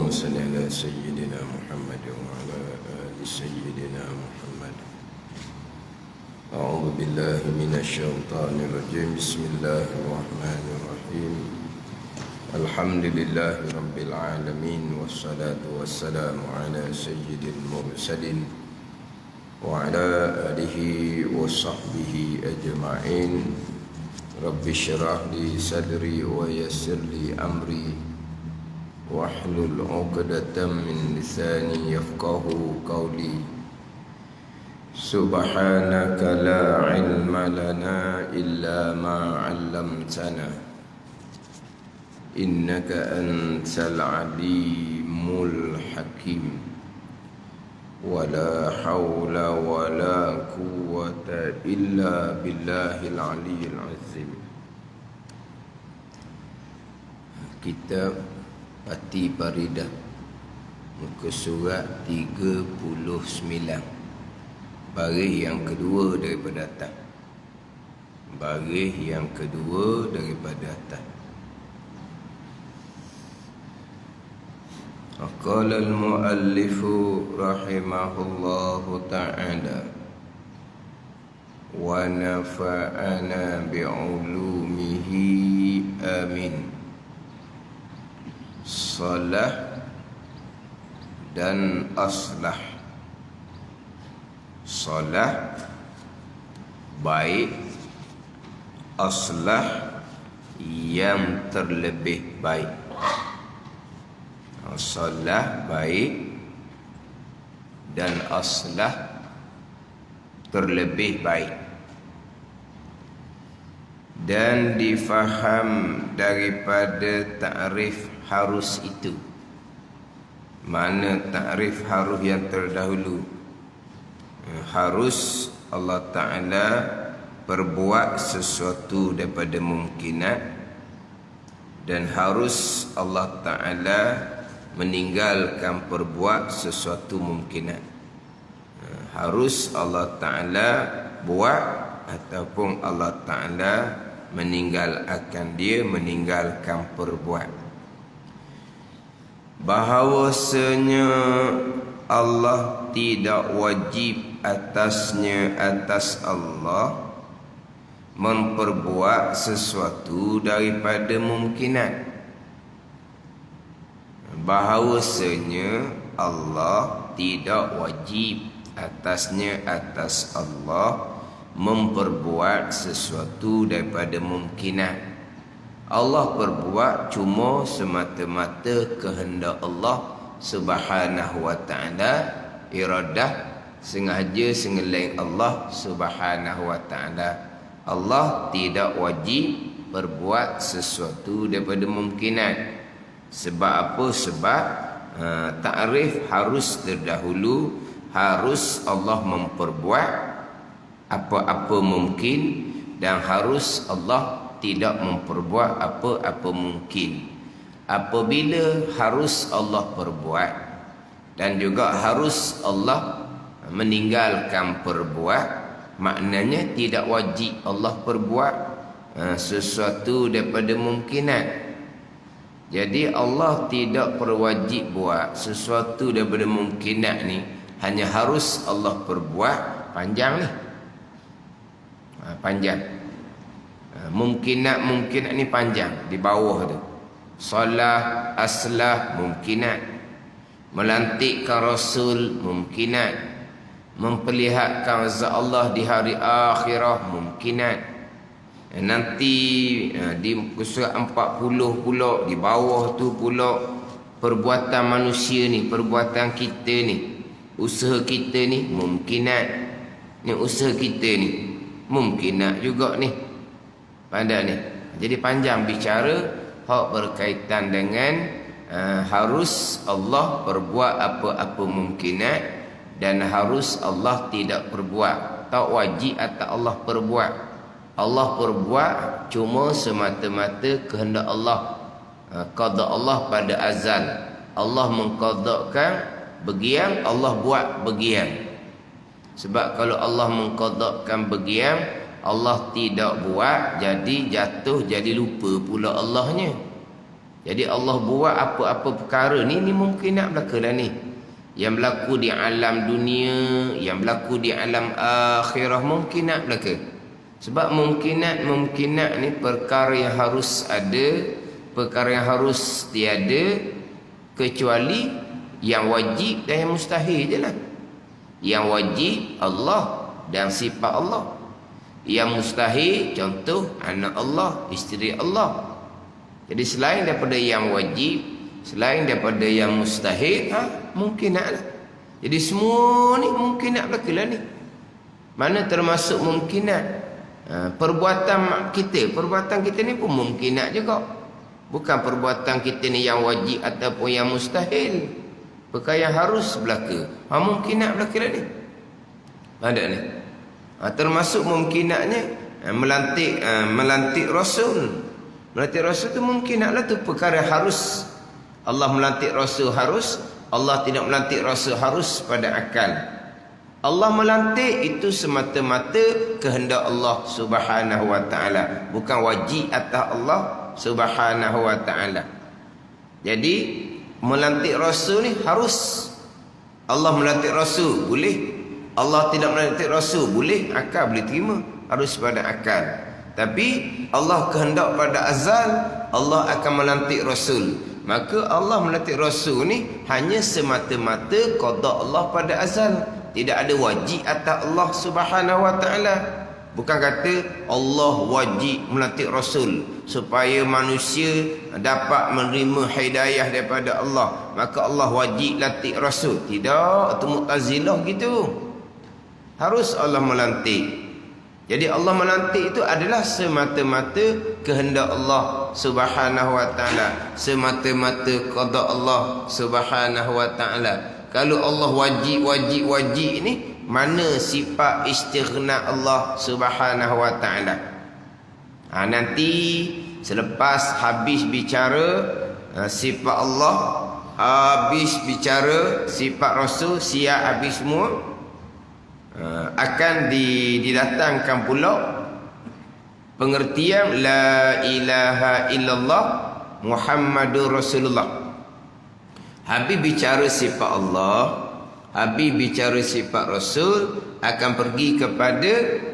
اللهم صل على سيدنا محمد وعلى آل سيدنا محمد. أعوذ بالله من الشيطان الرجيم. بسم الله الرحمن الرحيم. الحمد لله رب العالمين، والصلاة والسلام على سيد المرسلين وعلى آله وصحبه أجمعين. رب اشرح لي صدري ويسر لي أمري واحلل عقدة من لساني يفقه قولي. سبحانك لا علم لنا إلا ما علمتنا إنك أنت العليم الحكيم. ولا حول ولا قوة إلا بالله العلي العظيم. Kitab Pati Paridah, muka surat 39, baris yang kedua daripada atas. Baris yang kedua daripada atas. Qala al-muallif rahimahullahu ta'ala wa nafa'ana bi'ulumihi amin. Salah dan aslah. Salah baik, aslah yang terlebih baik. Salah baik dan aslah terlebih baik. Dan difaham daripada ta'rif harus itu. Mana ta'rif harus yang terdahulu? Harus Allah Ta'ala perbuat sesuatu daripada mungkinat, dan harus Allah Ta'ala meninggalkan perbuat sesuatu mungkinat. Harus Allah Ta'ala buat ataupun Allah Ta'ala meninggalkan dia, meninggalkan perbuat. Bahawasanya Allah tidak wajib atasnya, atas Allah, memperbuat sesuatu daripada mungkinat. Bahawasanya Allah tidak wajib atasnya, atas Allah, memperbuat sesuatu daripada mungkinat. Allah perbuat cuma semata-mata kehendak Allah Subhanahu wa ta'ala, iradah, sengaja sengelain Allah Subhanahu wa ta'ala. Allah tidak wajib perbuat sesuatu daripada mungkinat. Sebab apa? Sebab ta'rif harus terdahulu. Harus Allah memperbuat apa-apa mungkin, dan harus Allah tidak memperbuat apa-apa mungkin. Apabila harus Allah perbuat dan juga harus Allah meninggalkan perbuat, maknanya tidak wajib Allah perbuat sesuatu daripada mungkinat. Jadi Allah tidak berwajib buat sesuatu daripada mungkinat ni, hanya harus Allah perbuat. Panjang ni, panjang. Mungkinat ni panjang di bawah tu. Salah, aslah, mungkinat. Melantikkan Rasul, mungkinat. Memperlihatkan zat Allah di hari akhirah, mungkinat. Nanti di surat 40 pula, di bawah tu pula, perbuatan manusia ni, perbuatan kita ni, usaha kita ni, mungkinat. Ni usaha kita ni, mungkinat juga ni. Pandai ni. Jadi panjang bicara hak berkaitan dengan harus Allah perbuat apa-apa mungkinat, dan harus Allah tidak perbuat. Tak wajib atas Allah perbuat. Allah perbuat cuma semata-mata kehendak Allah. Qada Allah pada azal. Allah mengqadakan begian, Allah buat begian. Sebab kalau Allah mengqadakan begian, Allah tidak buat, jadi jatuh, jadi lupa pula Allahnya. Jadi Allah buat apa-apa perkara ni mungkin nak berlaku lah ni. Yang berlaku di alam dunia, yang berlaku di alam akhirah mungkin nak berlaku. Sebab mungkinat ni perkara yang harus ada, perkara yang harus tiada, kecuali yang wajib dan yang mustahil je lah. Yang wajib Allah dan sifat Allah. Yang mustahil contoh anak Allah, isteri Allah. Jadi selain daripada yang wajib, selain daripada yang mustahil, mungkin nak lah. Jadi semua ni mungkin nak berlaku lah ni. Mana termasuk mungkinat? Perbuatan kita ni pun mungkinat juga. Bukan perbuatan kita ni yang wajib ataupun yang mustahil. Perkara yang harus berlaku. Mungkinat berlaku lah ni. Ada ni. Termasuk mungkinatnya melantik Rasul. Melantik Rasul tu mungkinatlah tu perkara harus. Allah melantik Rasul harus. Allah tidak melantik Rasul harus pada akal. Allah melantik itu semata-mata kehendak Allah Subhanahu wa taala, bukan wajib atas Allah Subhanahu wa taala. Jadi melantik Rasul ni harus. Allah melantik Rasul boleh. Allah tidak melantik Rasul boleh, akal boleh terima, harus pada akal. Tapi Allah kehendak pada azal Allah akan melantik Rasul. Maka Allah melantik Rasul ni hanya semata-mata qada Allah pada azal. Tidak ada wajib atas Allah Subhanahu wa taala. Bukan kata Allah wajib melantik Rasul supaya manusia dapat menerima hidayah daripada Allah, maka Allah wajib lantik Rasul. Tidak, itu Mu'tazilah gitu. Harus Allah melantik. Jadi Allah melantik itu adalah semata-mata kehendak Allah Subhanahu wa taala, semata-mata qada Allah Subhanahu wa taala. Kalau Allah wajib ni, mana sifat istighna Allah Subhanahu wa taala? Nanti selepas habis bicara sifat Allah, habis bicara sifat Rasul, siap habis semua, akan didatangkan pula pengertian la ilaha illallah Muhammadur Rasulullah. Habis bicara sifat Allah, habis bicara sifat Rasul, akan pergi kepada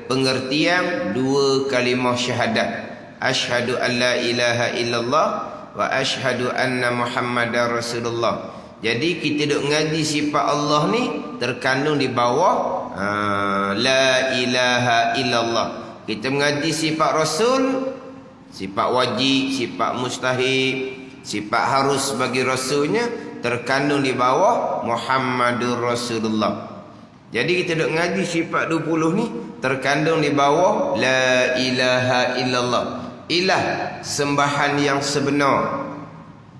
pengertian dua kalimah syahadat. Asyhadu an la ilaha illallah wa asyhadu anna Muhammadar Rasulullah. Jadi kita duk ngaji sifat Allah ni terkandung di bawah la ilaha illallah. Kita mengaji sifat Rasul, sifat wajib, sifat mustahil, sifat harus bagi Rasulnya, terkandung di bawah Muhammadur Rasulullah. Jadi kita duk ngaji sifat 20 ni terkandung di bawah la ilaha illallah. Ilah sembahan yang sebenar.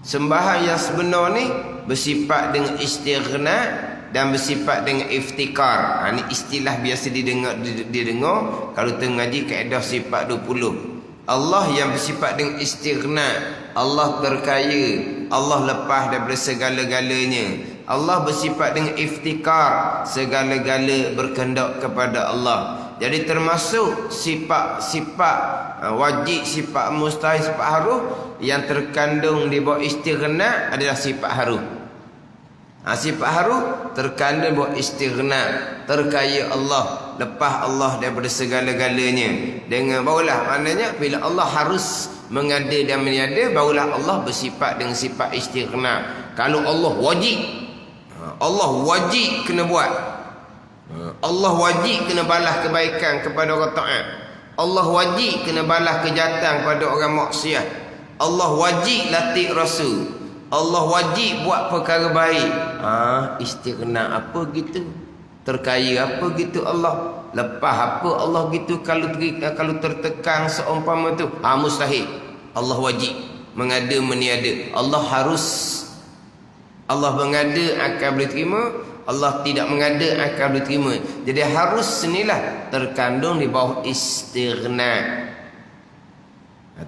Sembahan yang sebenar ni bersifat dengan istighna dan bersifat dengan iftikar. Ini istilah biasa didengar kalau tengah ngaji kaedah sifat 20. Allah yang bersifat dengan istighna, Allah terkaya, Allah lepas daripada segala-galanya. Allah bersifat dengan iftikar, segala-gala berkehendak kepada Allah. Jadi termasuk sifat-sifat wajib, sifat mustahil, sifat harus yang terkandung di bawah istighna adalah sifat harus. Sifat harus terkandung bawah istighna, terkaya Allah, lepas Allah daripada segala-galanya. Dengan barulah maknanya bila Allah harus mengada dan meniada, barulah Allah bersifat dengan sifat istighna. Kalau Allah wajib kena buat. Allah wajib kena balas kebaikan kepada orang taat. Allah wajib kena balas kejahatan kepada orang maksiat. Allah wajib latih Rasul. Allah wajib buat perkara baik. Istighna apa gitu? Terkaya apa gitu Allah? Lepas apa Allah gitu kalau tertekan seumpama tu? Mustahil. Allah wajib mengada meniada. Allah harus. Allah mengada akan boleh terima, Allah tidak mengada akan boleh terima. Jadi harus senilah terkandung di bawah istighna.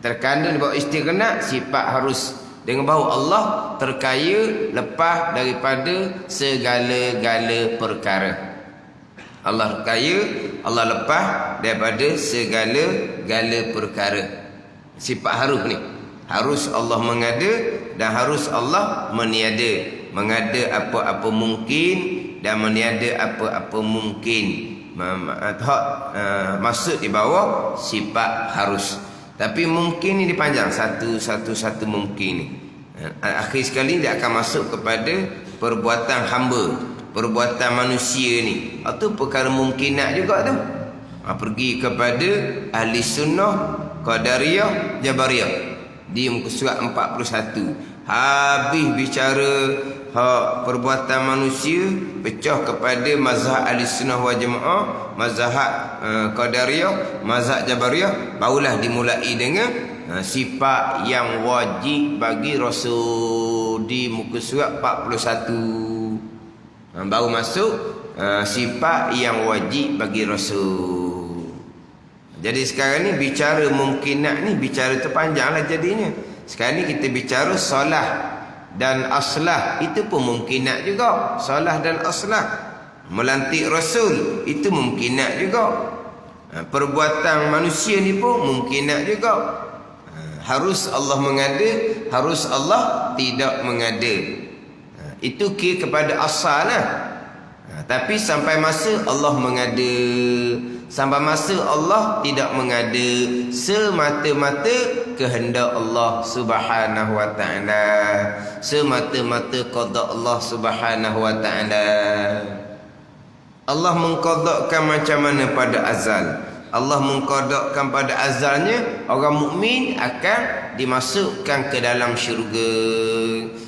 Terkandung di bawah istighna sifat harus. Dengan bahawa Allah terkaya lepas daripada segala-gala perkara. Allah terkaya, Allah lepas daripada segala-gala perkara. Sifat harus ni. Harus Allah mengada dan harus Allah meniada. Mengada apa-apa mungkin dan meniada apa-apa mungkin. Masuk di bawah sifat harus. Tapi mungkin ni dipanjang satu mungkin ni. Akhir sekali dia akan masuk kepada perbuatan hamba, perbuatan manusia ni. Itu perkara mungkinat juga tu. Pergi kepada ahli sunnah, qadariyah, jabariyah di muka surat 41. Habis bicara perbuatan manusia, pecah kepada mazhab ahli sunnah wal jamaah, mazhab qadariyah, mazhab jabariyah, barulah dimulai dengan sifat yang wajib bagi Rasul di muka surat 41. Baru masuk sifat yang wajib bagi Rasul. Jadi sekarang ni bicara mungkinat ni bicara terpanjanglah jadinya. Sekarang ni kita bicara solah dan aslah, itu pun mungkinat juga. Solah dan aslah, melantik Rasul, itu mungkinat juga. Perbuatan manusia ni pun mungkinat juga. Harus Allah mengada, harus Allah tidak mengada. Itu kira kepada asal lah. Tapi sampai masa Allah mengada, sampai masa Allah tidak mengada, semata-mata kehendak Allah Subhanahu wa taala, semata-mata qada Allah Subhanahu wa taala. Allah mengqadakan macam mana pada azal. Allah mengqadakan pada azalnya orang mukmin akan dimasukkan ke dalam syurga.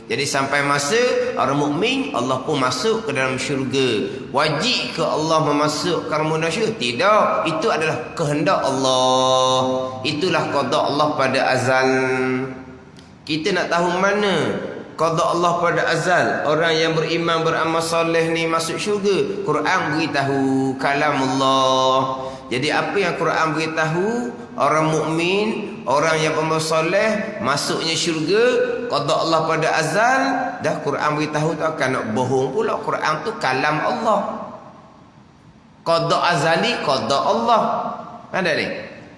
Jadi sampai masa orang mukmin, Allah pun masuk ke dalam syurga. Wajib ke Allah memasukkan manusia? Tidak. Itu adalah kehendak Allah. Itulah qada Allah pada azal. Kita nak tahu mana qada Allah pada azal, orang yang beriman beramal soleh ni masuk syurga. Quran beritahu, kalam Allah. Jadi apa yang Quran beritahu, orang mukmin, orang yang beramal soleh masuknya syurga, qada Allah pada azal. Dah Quran beritahu, takkan nak bohong pula. Quran tu kalam Allah. Qada azali, qada Allah. Ada ni?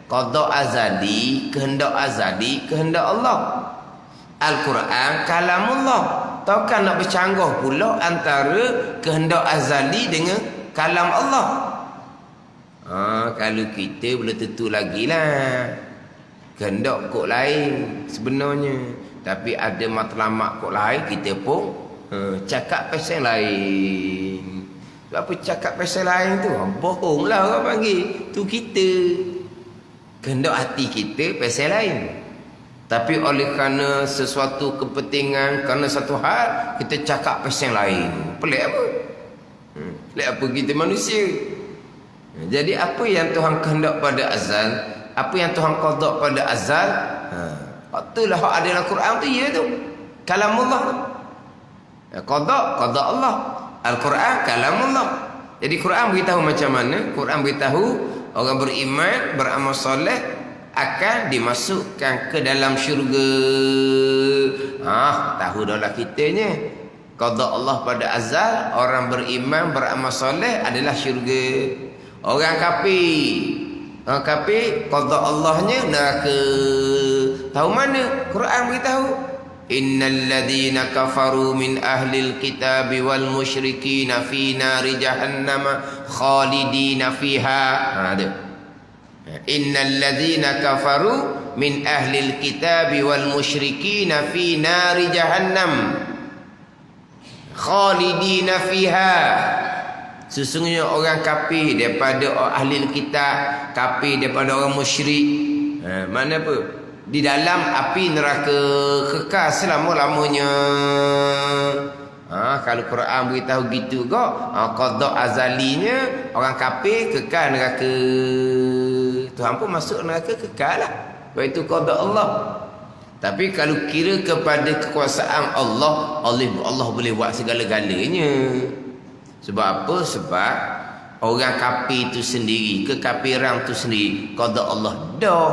Qada azali, kehendak azali, kehendak Allah. Al-Quran kalamullah. Takkan nak bercanggah pula antara kehendak azali dengan kalam Allah. Kalau kita boleh tentu lagi lah, kehendak kok lain sebenarnya, tapi ada matlamat kok lain, kita pun cakap pasal lain. Sebab apa cakap pasal lain tu? Bohong lah orang panggil. Tu kita, kehendak hati kita pasal lain. Tapi oleh kerana sesuatu kepentingan, kerana satu hal, kita cakap pasal lain. Pelik apa? Pelik apa kita manusia? Jadi apa yang Tuhan kehendak pada azal, apa yang Tuhan qada pada azal, itulah hak ada dalam Quran tu, ya tu. Kalamullah tu. Qada Allah. Al-Quran kalamullah. Jadi Quran beritahu macam mana? Quran beritahu orang beriman, beramal soleh akan dimasukkan ke dalam syurga. Tahu dah lah kitanya. Qada Allah pada azal, orang beriman beramal soleh adalah syurga. Orang kafir, qada Allahnya neraka. Tahu mana? Quran beritahu, innal ladzina kafaru min ahlil kitabi wal musyrikina fi nari jahannam khalidina fiha. Innal ladzina kafaru min ahlil kitabi wal musyrikina fi nari jahannam khalidina fiha. Sesungguhnya orang kafir daripada ahli kitab, kafir daripada orang musyrik, mana apa? Di dalam api neraka kekal selama-lamanya. Kalau Quran beritahu gitu kok, qada azalinya orang kafir kekal neraka. Tuhan pun masuk neraka kekal lah. Sebab itu qada Allah. Tapi kalau kira kepada kekuasaan Allah, Allah boleh buat segala-galanya. Sebab apa? Sebab orang kafir itu sendiri, kekafiran itu sendiri, qada Allah dah.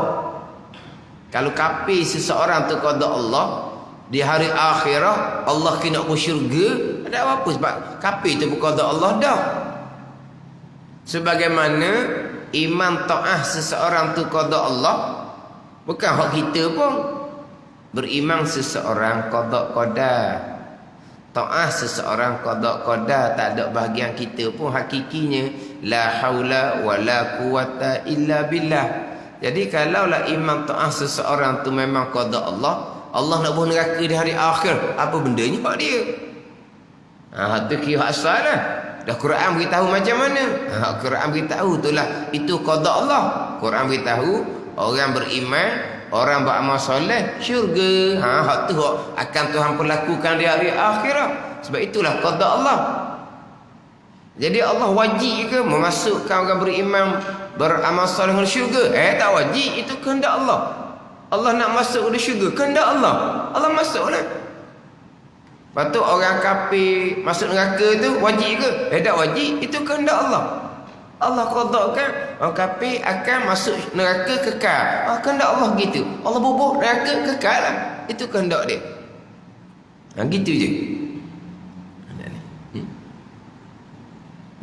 Kalau kafir seseorang tu qada Allah, di hari akhirat Allah kena ke syurga, ada apa? Sebab kafir itu bukan qada Allah dah. Sebagaimana iman ta'ah seseorang tu qada Allah, bukan hak kita pun. Beriman seseorang qada qadar. Taat seseorang qada qadar, tak ada bahagian kita pun hakikinya la haula wala quwata illa billah. Jadi kalaulah iman taat seseorang tu memang qada Allah, Allah nak bunuh neraka di hari akhir, apa bendanya hak dia? Tu kira asal lah. Dah Quran beritahu macam mana? Quran beritahu itulah itu qada Allah. Quran beritahu orang beriman, orang beramal soleh, syurga. Hak tu akan Tuhan perlakukan di hari akhirat. Sebab itulah qada Allah. Jadi Allah wajib ke memasukkan orang beriman, beramal soleh ke syurga? Tak wajib, itu kehendak Allah. Allah nak masuk ke syurga, kehendak Allah. Allah masuklah. Lepas tu orang kafir masuk neraka tu wajib ke? Tak wajib, itu kehendak Allah. Allah qadakan orang kafir akan masuk neraka kekal. Kehendak Allah gitu. Allah bubuh neraka kekal lah. Itu kehendak dia. Gitu je.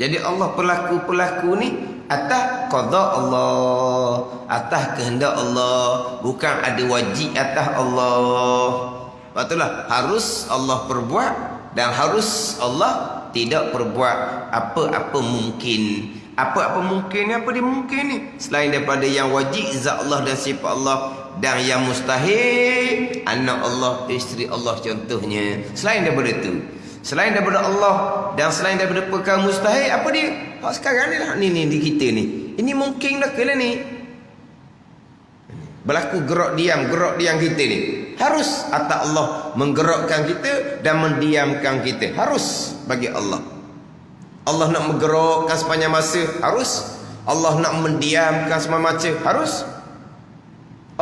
Jadi Allah pelaku-pelaku ni atas qada Allah, atas kehendak Allah, bukan ada wajib atas Allah. Itulah harus Allah perbuat dan harus Allah tidak perbuat apa-apa mungkin. Apa-apa mungkin ni, apa dia mungkin ni? Selain daripada yang wajib zat Allah dan sifat Allah, dan yang mustahil anak Allah, isteri Allah contohnya. Selain daripada itu, selain daripada Allah dan selain daripada perkara mustahil, apa dia? Sekarang ni lah, ni di kita ni. Ini mungkin dah ke lah ni. Berlaku gerak diam kita ni. Harus atas Allah menggerakkan kita dan mendiamkan kita. Harus bagi Allah. Allah nak menggerakkan sepanjang masa, harus. Allah nak mendiamkan sepanjang masa, harus.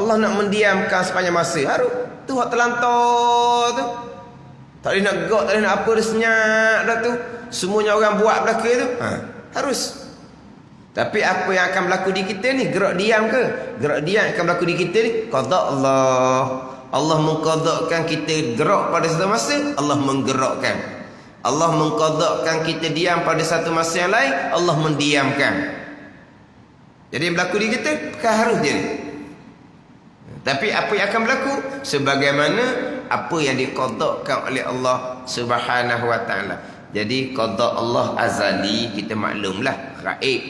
Allah nak mendiamkan sepanjang masa, harus. Tu hak terlantar tu. Tak boleh nak gerak, tak boleh nak apa, dah senyap dah tu. Semuanya orang buat belaka tu. Harus. Tapi apa yang akan berlaku di kita ni? Gerak diam ke? Gerak diam akan berlaku di kita ni? Qada Allah. Allah mengqadakkan kita gerak pada satu masa, Allah menggerakkan. Allah mengqadakkan kita diam pada satu masa yang lain, Allah mendiamkan. Jadi yang berlaku di kita bukan harus jadi. Tapi apa yang akan berlaku? Sebagaimana apa yang diqadakkan oleh Allah Subhanahu wa taala. Jadi qada Allah azali, kita maklumlah, gaib.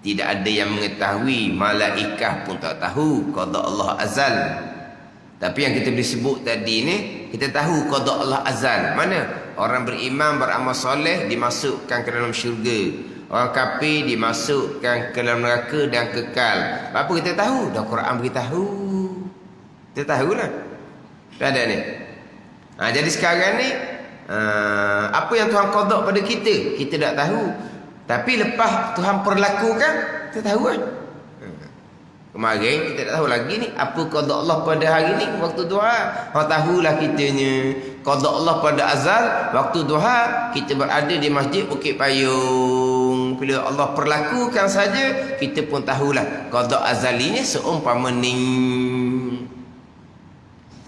Tidak ada yang mengetahui, malaikat pun tak tahu qada Allah azal. Tapi yang kita boleh sebut tadi ni, kita tahu qada Allah azal. Mana? Orang beriman, beramal soleh dimasukkan ke dalam syurga. Orang kafir dimasukkan ke dalam neraka dan kekal. Apa kita tahu? Dah Quran beritahu. Kita tahulah. Tak ada ni. Jadi sekarang ni, apa yang Tuhan qada pada kita, kita tak tahu. Tapi lepas Tuhan perlakukan, kita tahu kan. Kemarin kita tak tahu lagi ni apa qada Allah pada hari ni waktu duha. Tahulah kitanya qada Allah pada azal waktu duha, kita berada di masjid Bukit Payung. Bila Allah perlakukan saja, kita pun tahulah qada azalinya seumpama ni.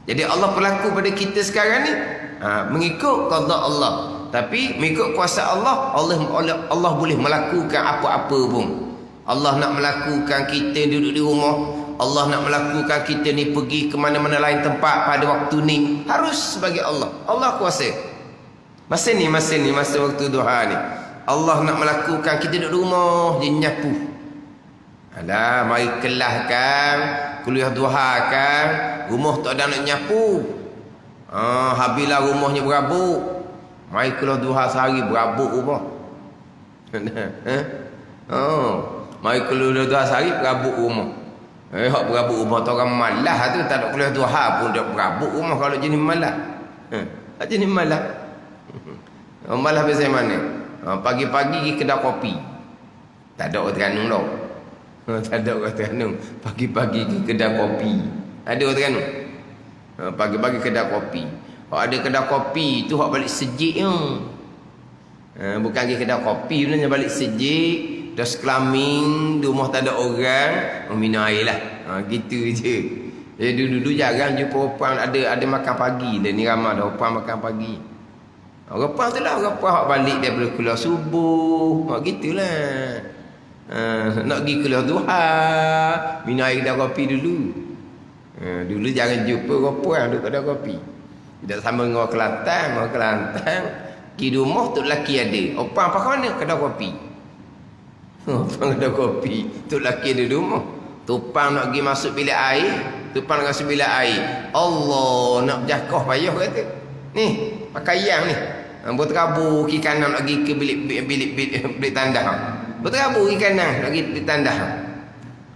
Jadi Allah perlaku pada kita sekarang ni mengikut qada Allah. Tapi mengikut kuasa Allah, Allah boleh melakukan apa-apa pun. Allah nak melakukan kita duduk di rumah, Allah nak melakukan kita ni pergi ke mana-mana lain tempat pada waktu ni, harus bagi Allah. Allah kuasa. Masa waktu duha ni, Allah nak melakukan kita duduk di rumah, dia nyapu. Alah, mari kelas kan, kuliah duha kan, rumah tak ada nak nyapu. Habislah rumahnya berabuk. Mari keluar duha sehari berabuk rumah. Mari keluar duha sehari berabuk rumah. Hak berabuk rumah tu orang malas tu, tak ada keluar duha pun dah berabuk rumah kalau jenis malas. Hak jenis malas. Malas biasa mana? Pagi-pagi pergi kedai kopi. Tak ada orang Terengganu tau. Tak ada orang Terengganu. Pagi-pagi pergi kedai kopi. Ada orang Terengganu? Pagi-pagi kedai kopi. Ada kedai kopi tu hak balik sejik je. Bukan pergi kedai kopi sebenarnya, balik sejik, dah sekelamin, di rumah tak ada orang, minum air lah. Gitu je. Jadi dulu jarang jumpa orang ada makan pagi. Dan ni ramai dah orang makan pagi. Orang tu lah, orang hak balik daripada keluar subuh. Gitulah. Nak pergi keluar duha, minum air kedai kopi dulu. Dulu jangan jumpa perempuan duduk kedai kopi. Tidak sama dengan orang Kelantan. Ki rumah tu lelaki ada. Opang apa mana kedai kopi. Opang kedai kopi. Tu lelaki ada di rumah. Tupang nak pergi masuk bilik air. Tupang nak masuk bilik air. Allah nak berjakah payah kata. Ni, pakai yang ni. Buat terabur kiri kanan nak pergi ke bilik tandas. Buat terabur kiri kanan nak pergi bilik tandas.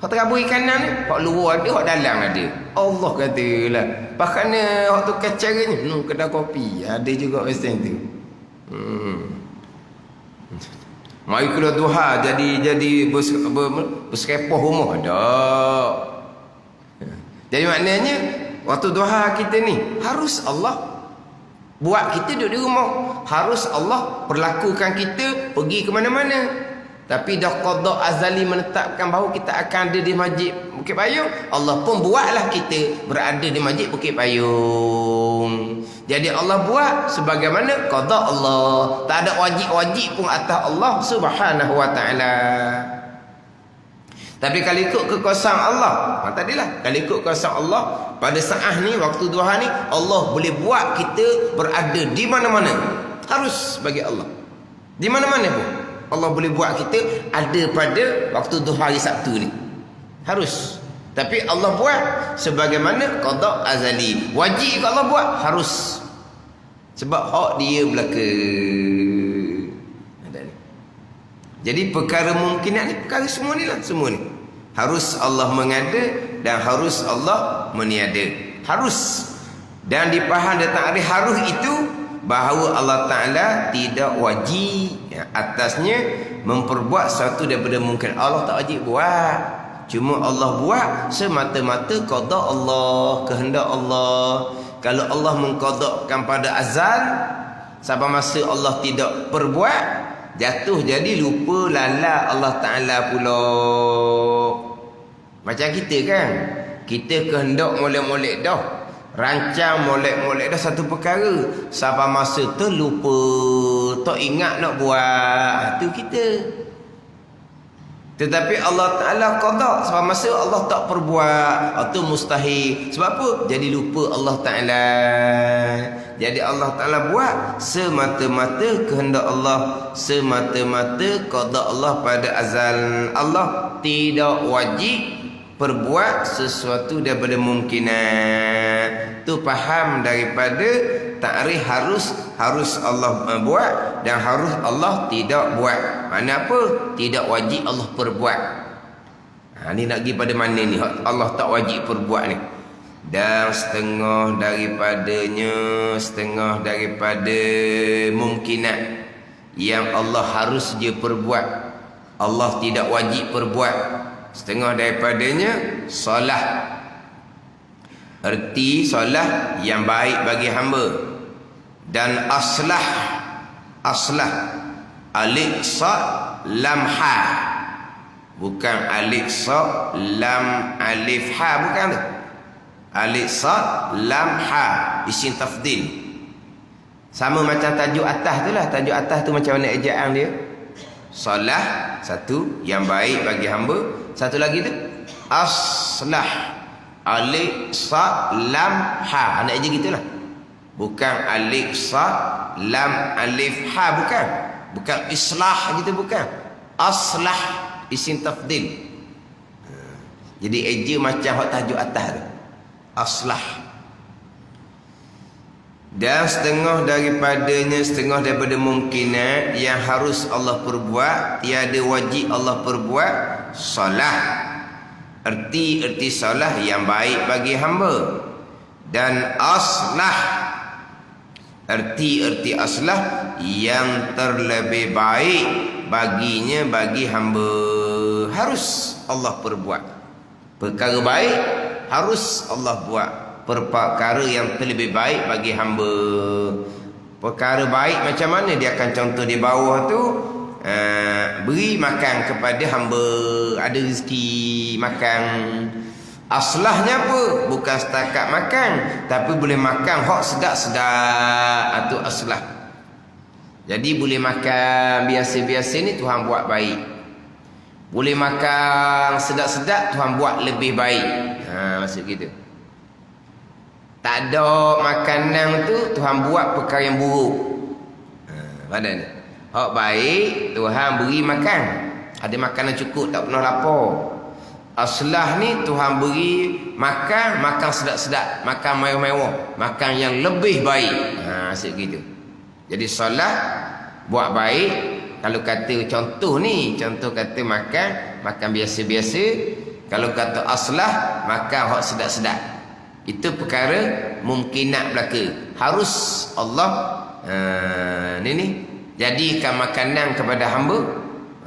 Hak terabur kiri kanan ni, hak luar ada, hak dalam ada. Allah katalah. Bahkan hak tu caranya, kedai kopi. Ada juga macam tu. Mari keluar duha jadi bersekepoh rumah ada. Jadi maknanya waktu duha kita ni harus Allah buat kita duduk di rumah. Harus Allah perlakukan kita pergi ke mana-mana. Tapi dah qada azali menetapkan bahawa kita akan ada di Masjid Bukit Payung. Allah pun buatlah kita berada di Masjid Bukit Payung. Jadi Allah buat sebagaimana qada Allah. Tak ada wajib-wajib pun atas Allah Subhanahu wa taala. Tapi kalau ikut kekuasaan Allah, tadilah kalau ikut kekuasaan Allah pada saat ni waktu duha ni Allah boleh buat kita berada di mana-mana. Harus bagi Allah. Di mana-mana pun Allah boleh buat kita ada pada waktu duha hari Sabtu ni. Harus. Tapi Allah buat sebagaimana qada azali. Wajib kalau Allah buat harus. Sebab hak dia belaka. Jadi perkara mungkinat ni perkara semua ni lah. Semua ni harus Allah mengada dan harus Allah meniada. Harus. Dan dipaham datang hari harus itu bahawa Allah Ta'ala tidak wajib atasnya memperbuat sesuatu daripada mungkin. Allah tak wajib buat. Cuma Allah buat semata-mata qada Allah, kehendak Allah. Kalau Allah mengqadakkan pada azal, sampai masa Allah tidak perbuat, jatuh jadi lupa lala Allah Ta'ala pula. Macam kita kan, kita kehendak molek-molek dah, rancang molek-molek dah satu perkara, sampai masa terlupa, tak ingat nak buat. Itu kita. Tetapi Allah Ta'ala qada sampai masa Allah tak perbuat, itu mustahil. Sebab apa? Jadi lupa Allah Ta'ala. Jadi Allah Ta'ala buat semata-mata kehendak Allah, semata-mata qada Allah pada azal. Allah tidak wajib perbuat sesuatu daripada mungkinat. Tu faham daripada takrif harus Allah buat dan harus Allah tidak buat. Mana apa? Tidak wajib Allah perbuat. Ni nak pergi pada mana ni? Allah tak wajib perbuat ni. Dan setengah daripada mungkinat yang Allah harus je perbuat, Allah tidak wajib perbuat. Setengah daripadanya solat. Erti solat yang baik bagi hamba. Dan aslah alif sad lam ha, bukan alif sad lam alif ha, bukan tu. Alif sad lam ha, isim tafdil. Sama macam tajuk atas tu lah. Tajuk atas tu macam mana ejaan dia. Solah satu yang baik bagi hamba. Satu lagi tu aslah alif sad lam ha. Nak je gitulah. Bukan alif sad lam alif ha, bukan. Bukan islah gitu, bukan. Aslah isim tafdil. Jadi eja macam hak tajuk atas tu. Aslah. Dan setengah daripada mungkinat yang harus Allah perbuat, tiada wajib Allah perbuat, solat. Erti solat yang baik bagi hamba. Dan aslah, erti aslah yang terlebih baik baginya, bagi hamba. Harus Allah perbuat. Perkara baik harus Allah buat. Perkara yang terlebih baik bagi hamba. Perkara baik macam mana? Dia akan contoh di bawah tu, beri makan kepada hamba, ada rezeki makan. Aslahnya apa? Bukan setakat makan, tapi boleh makan hak sedap-sedap. Itu aslah. Jadi boleh makan biasa-biasa ni Tuhan buat baik. Boleh makan sedap-sedap Tuhan buat lebih baik. Maksud gitu. Tak ada makanan tu Tuhan buat perkara yang buruk. Pada ni. Hak baik Tuhan beri makan. Ada makanan cukup tak pernah lapar. Aslah ni Tuhan beri makan sedap-sedap, makan mewah-mewah, makan yang lebih baik. Asyik gitu. Jadi solat buat baik. Kalau kata contoh kata makan biasa-biasa. Kalau kata aslah makan hak sedap-sedap. Itu perkara mungkinat belaka. Harus Allah ni jadikan makanan kepada hamba,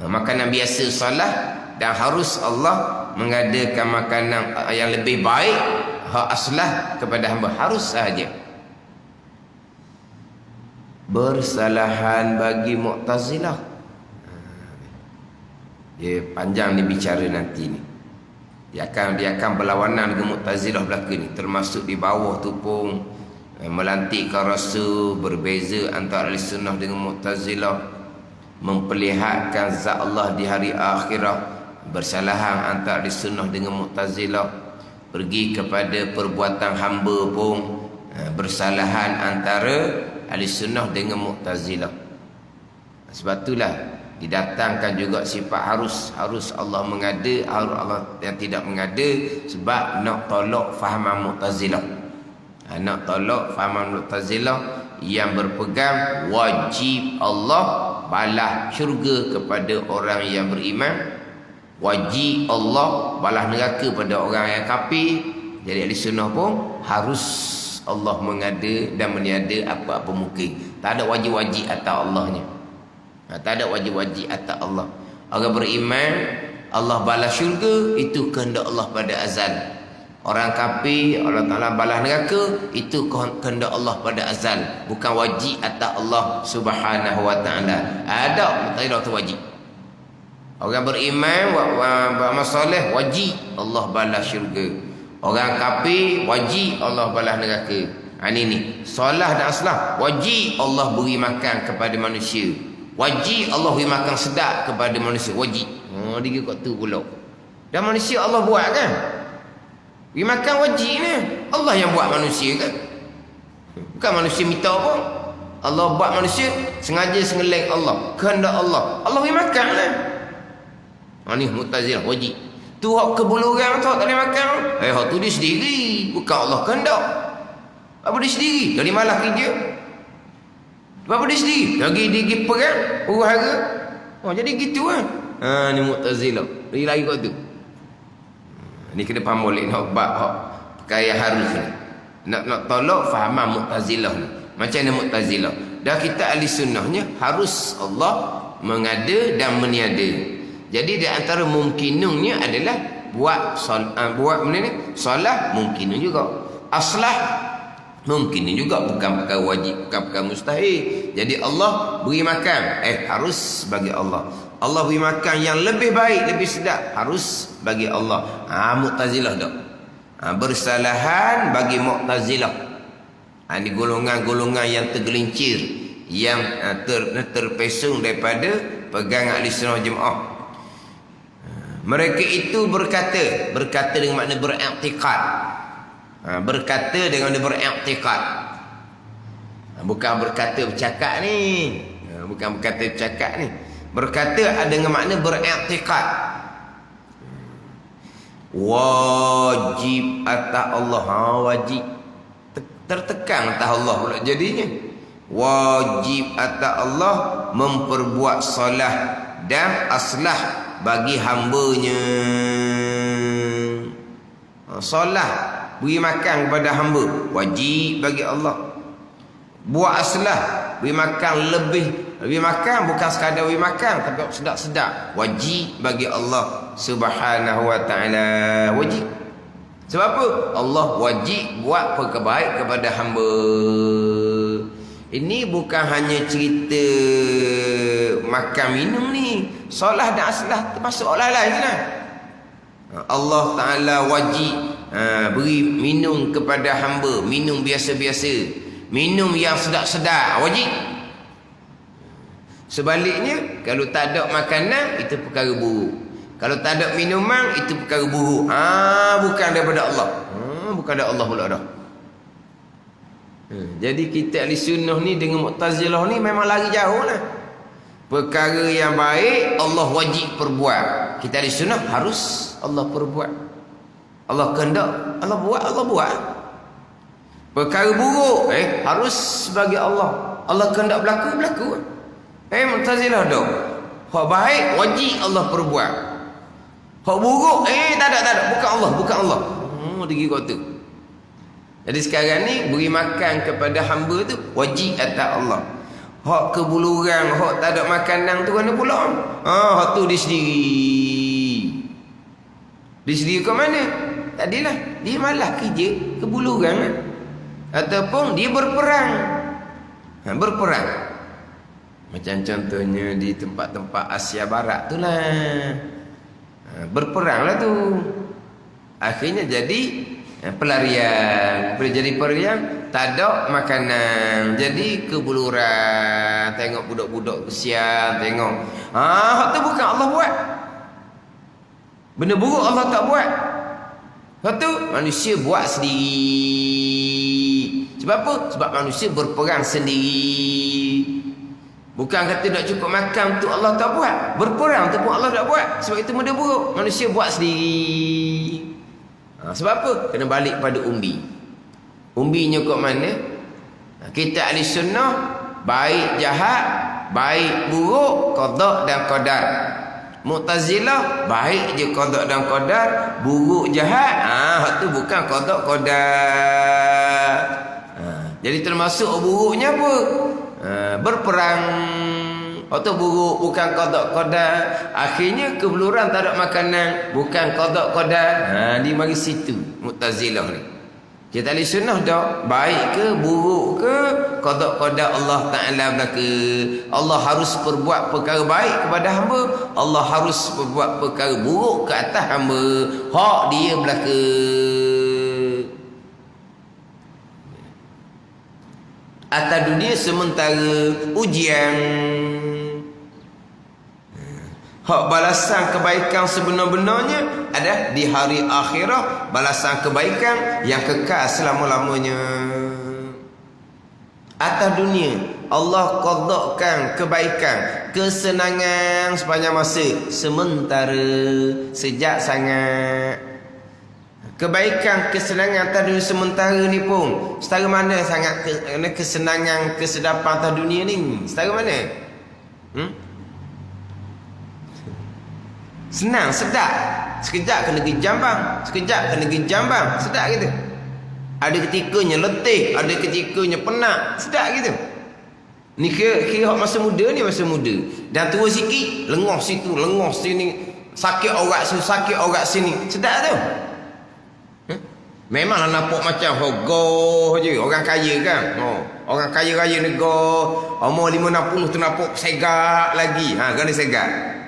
makanan biasa solat, dan harus Allah mengadakan makanan yang lebih baik hak aslah kepada hamba. Harus sahaja. Bersalahan bagi Mu'tazilah. Dia panjang ni bicara nanti ni. Dia akan berlawanan dengan Mu'tazilah belaka ni. Termasuk di bawah tu pun melantikkan Rasul, berbeza antara Ahlussunnah dengan Mu'tazilah, memperlihatkan zat Allah di hari akhirat, bersalahan antara Ahlussunnah dengan Mu'tazilah, pergi kepada perbuatan hamba pun bersalahan antara Ahlussunnah dengan Mu'tazilah. Sebab itulah didatangkan juga sifat harus Allah mengada, harus Allah yang tidak mengada, sebab nak tolak fahaman Mu'tazilah. Nak tolak fahaman Mu'tazilah yang berpegang wajib Allah balas syurga kepada orang yang beriman, wajib Allah balas neraka pada orang yang kafir. Jadi Ahlussunnah pun harus Allah mengada dan meniada apa-apa mungkin. Tak ada wajib-wajib atas Allahnya. Tak ada wajib-wajib atas Allah. Orang beriman Allah balas syurga, itu kehendak Allah pada azal. Orang kafir Allah Ta'ala balas neraka, itu kehendak Allah pada azal, bukan wajib atas Allah Subhanahu wa Ta'ala. Ada Mu'tazilah tu wajib. Orang beriman beramal soleh wajib Allah balas syurga. Orang kafir wajib Allah balas neraka. Ini solah dan aslah wajib Allah beri makan kepada manusia, wajib Allah beri makan sedap kepada manusia, wajib. Dia kat tu pula. Dan manusia Allah buat kan, beri makan wajib ni. Allah yang buat manusia kan, bukan manusia minta pun. Allah buat manusia sengaja sengeleng Allah, kehendak Allah, Allah beri makan lah. Ni Mu'tazilah wajib. Tu hak kebuluran tu tak boleh makan. Hak tu dia sendiri, bukan Allah kehendak. Apa dia sendiri? Dari malah kerja. Apa dia sendiri? Lagi perang, huru-hara. Jadi gitu kan. Ni Mu'tazilah. Lari kat tu. Ni kena faham boleh nak bab hak perkara harus ni. Nak tolak fahaman Mu'tazilah ni. Macam mana Mu'tazilah? Dan kita ahli sunnahnya harus Allah mengada dan meniada. Jadi di antara mungkinunnya adalah buat benda ni solat mungkinun juga. Aslah mungkinun juga, bukan perkara wajib, bukan perkara mustahil. Jadi Allah beri makan, harus bagi Allah. Allah beri makan yang lebih baik, lebih sedap, harus bagi Allah. Mu'tazilah dak. Bersalahan bagi Mu'tazilah. Ini golongan-golongan yang tergelincir, yang terpesong daripada pegangan Ahlussunnah Jemaah. Mereka itu berkata dengan makna beriktikad. Berkata dengan beriktikad. Bukan berkata bercakap ni. Bukan berkata bercakap ni. Berkata dengan makna beriktikad. Wajib atas Allah. Wajib. Tertekan atas Allah pula jadinya. Wajib atas Allah memperbuat solah dan aslah bagi hambanya. Solah beri makan kepada hamba, wajib bagi Allah. Buat aslah beri makan lebih makan, bukan sekadar beri makan tapi sedap-sedap, wajib bagi Allah Subhanahu wa Ta'ala. Wajib. Sebab apa? Allah wajib buat perkara baik kepada hamba. Ini bukan hanya cerita makan minum ni. Solah dan aslah termasuk orang lain lah. Allah Ta'ala wajib beri minum kepada hamba, minum biasa-biasa, minum yang sedap-sedap, wajib. Sebaliknya, kalau tak ada makanan, itu perkara buruk. Kalau tak ada minuman, itu perkara buruk. Bukan daripada Allah. Bukan daripada Allah pula dah. Jadi kita ahli sunnah ni dengan Mu'tazilah ni memang lari jauh lah. Perkara yang baik Allah wajib perbuat. Kita ahli sunnah harus Allah perbuat. Allah kehendak, Allah buat. Perkara buruk harus bagi Allah. Allah kehendak berlaku. Mu'tazilah dah. Hak baik wajib Allah perbuat. Hak buruk tak ada. Bukan Allah. Dia kira tu. Jadi sekarang ni beri makan kepada hamba tu wajib atas Allah. Hak kebuluran, hak tak ada makanan tu mana pula? Hak tu dia sendiri. Dia sendiri ke mana? Tadilah dia malah kerja kebuluran ataupun dia berperang. Berperang. Macam contohnya di tempat-tempat Asia Barat tu lah. Berperanglah tu. Akhirnya jadi pelarian. Bila jadi pelarian tak ada makanan, jadi kebuluran. Tengok budak-budak kesian. Tengok tu bukan Allah buat. Benda buruk Allah tak buat. Lepas tu manusia buat sendiri. Sebab apa? Sebab manusia berperang sendiri. Bukan kata tak cukup makan tu Allah tak buat. Berperang tu pun Allah tak buat. Sebab itu benda buruk. Manusia buat sendiri. Sebab apa? Kena balik pada umbi. Umbinya kat mana? Kita ahli sunnah, baik jahat, baik buruk, qada dan qadar. Mu'tazilah, baik je qada dan qadar, buruk jahat, hak tu bukan qada qadar. Jadi termasuk buruknya apa? Berperang. Atau buruk bukan qada qadar. Akhirnya kebuluran tak ada makanan, bukan qada qadar. Dia mari situ Mu'tazilah ni. Kita ahli sunnah dah, baik ke buruk ke qada qadar Allah Taala berlaku. Allah harus perbuat perkara baik kepada hamba, Allah harus perbuat perkara buruk ke atas hamba. Hak dia berlaku. Atas dunia sementara ujian. Hak balasan kebaikan sebenar-benarnya ada di hari akhirah, balasan kebaikan yang kekal selama-lamanya. Atas dunia Allah qadakan kebaikan, kesenangan sepanjang masa, sementara, sejak sangat. Kebaikan, kesenangan atas dunia sementara ni pun setara mana sangat kesenangan, kesedapan atas dunia ni? Setara mana? Senang, sedap. Sekejap kena pergi Jambang, sekejap kena pergi Jambang, sedap gitu. Ada ketikanya letih, ada ketikanya penat, sedap gitu. Ni kira masa muda ni masa muda. Dan tua sikit, lengah situ, lengah sini, sakit orang sini, sakit orang sini, sedap tu. Memanglah nampak macam hogoh je. Orang kaya kan, orang kaya raya negara, umur 50-60 tu nampak segak lagi. Kena segak.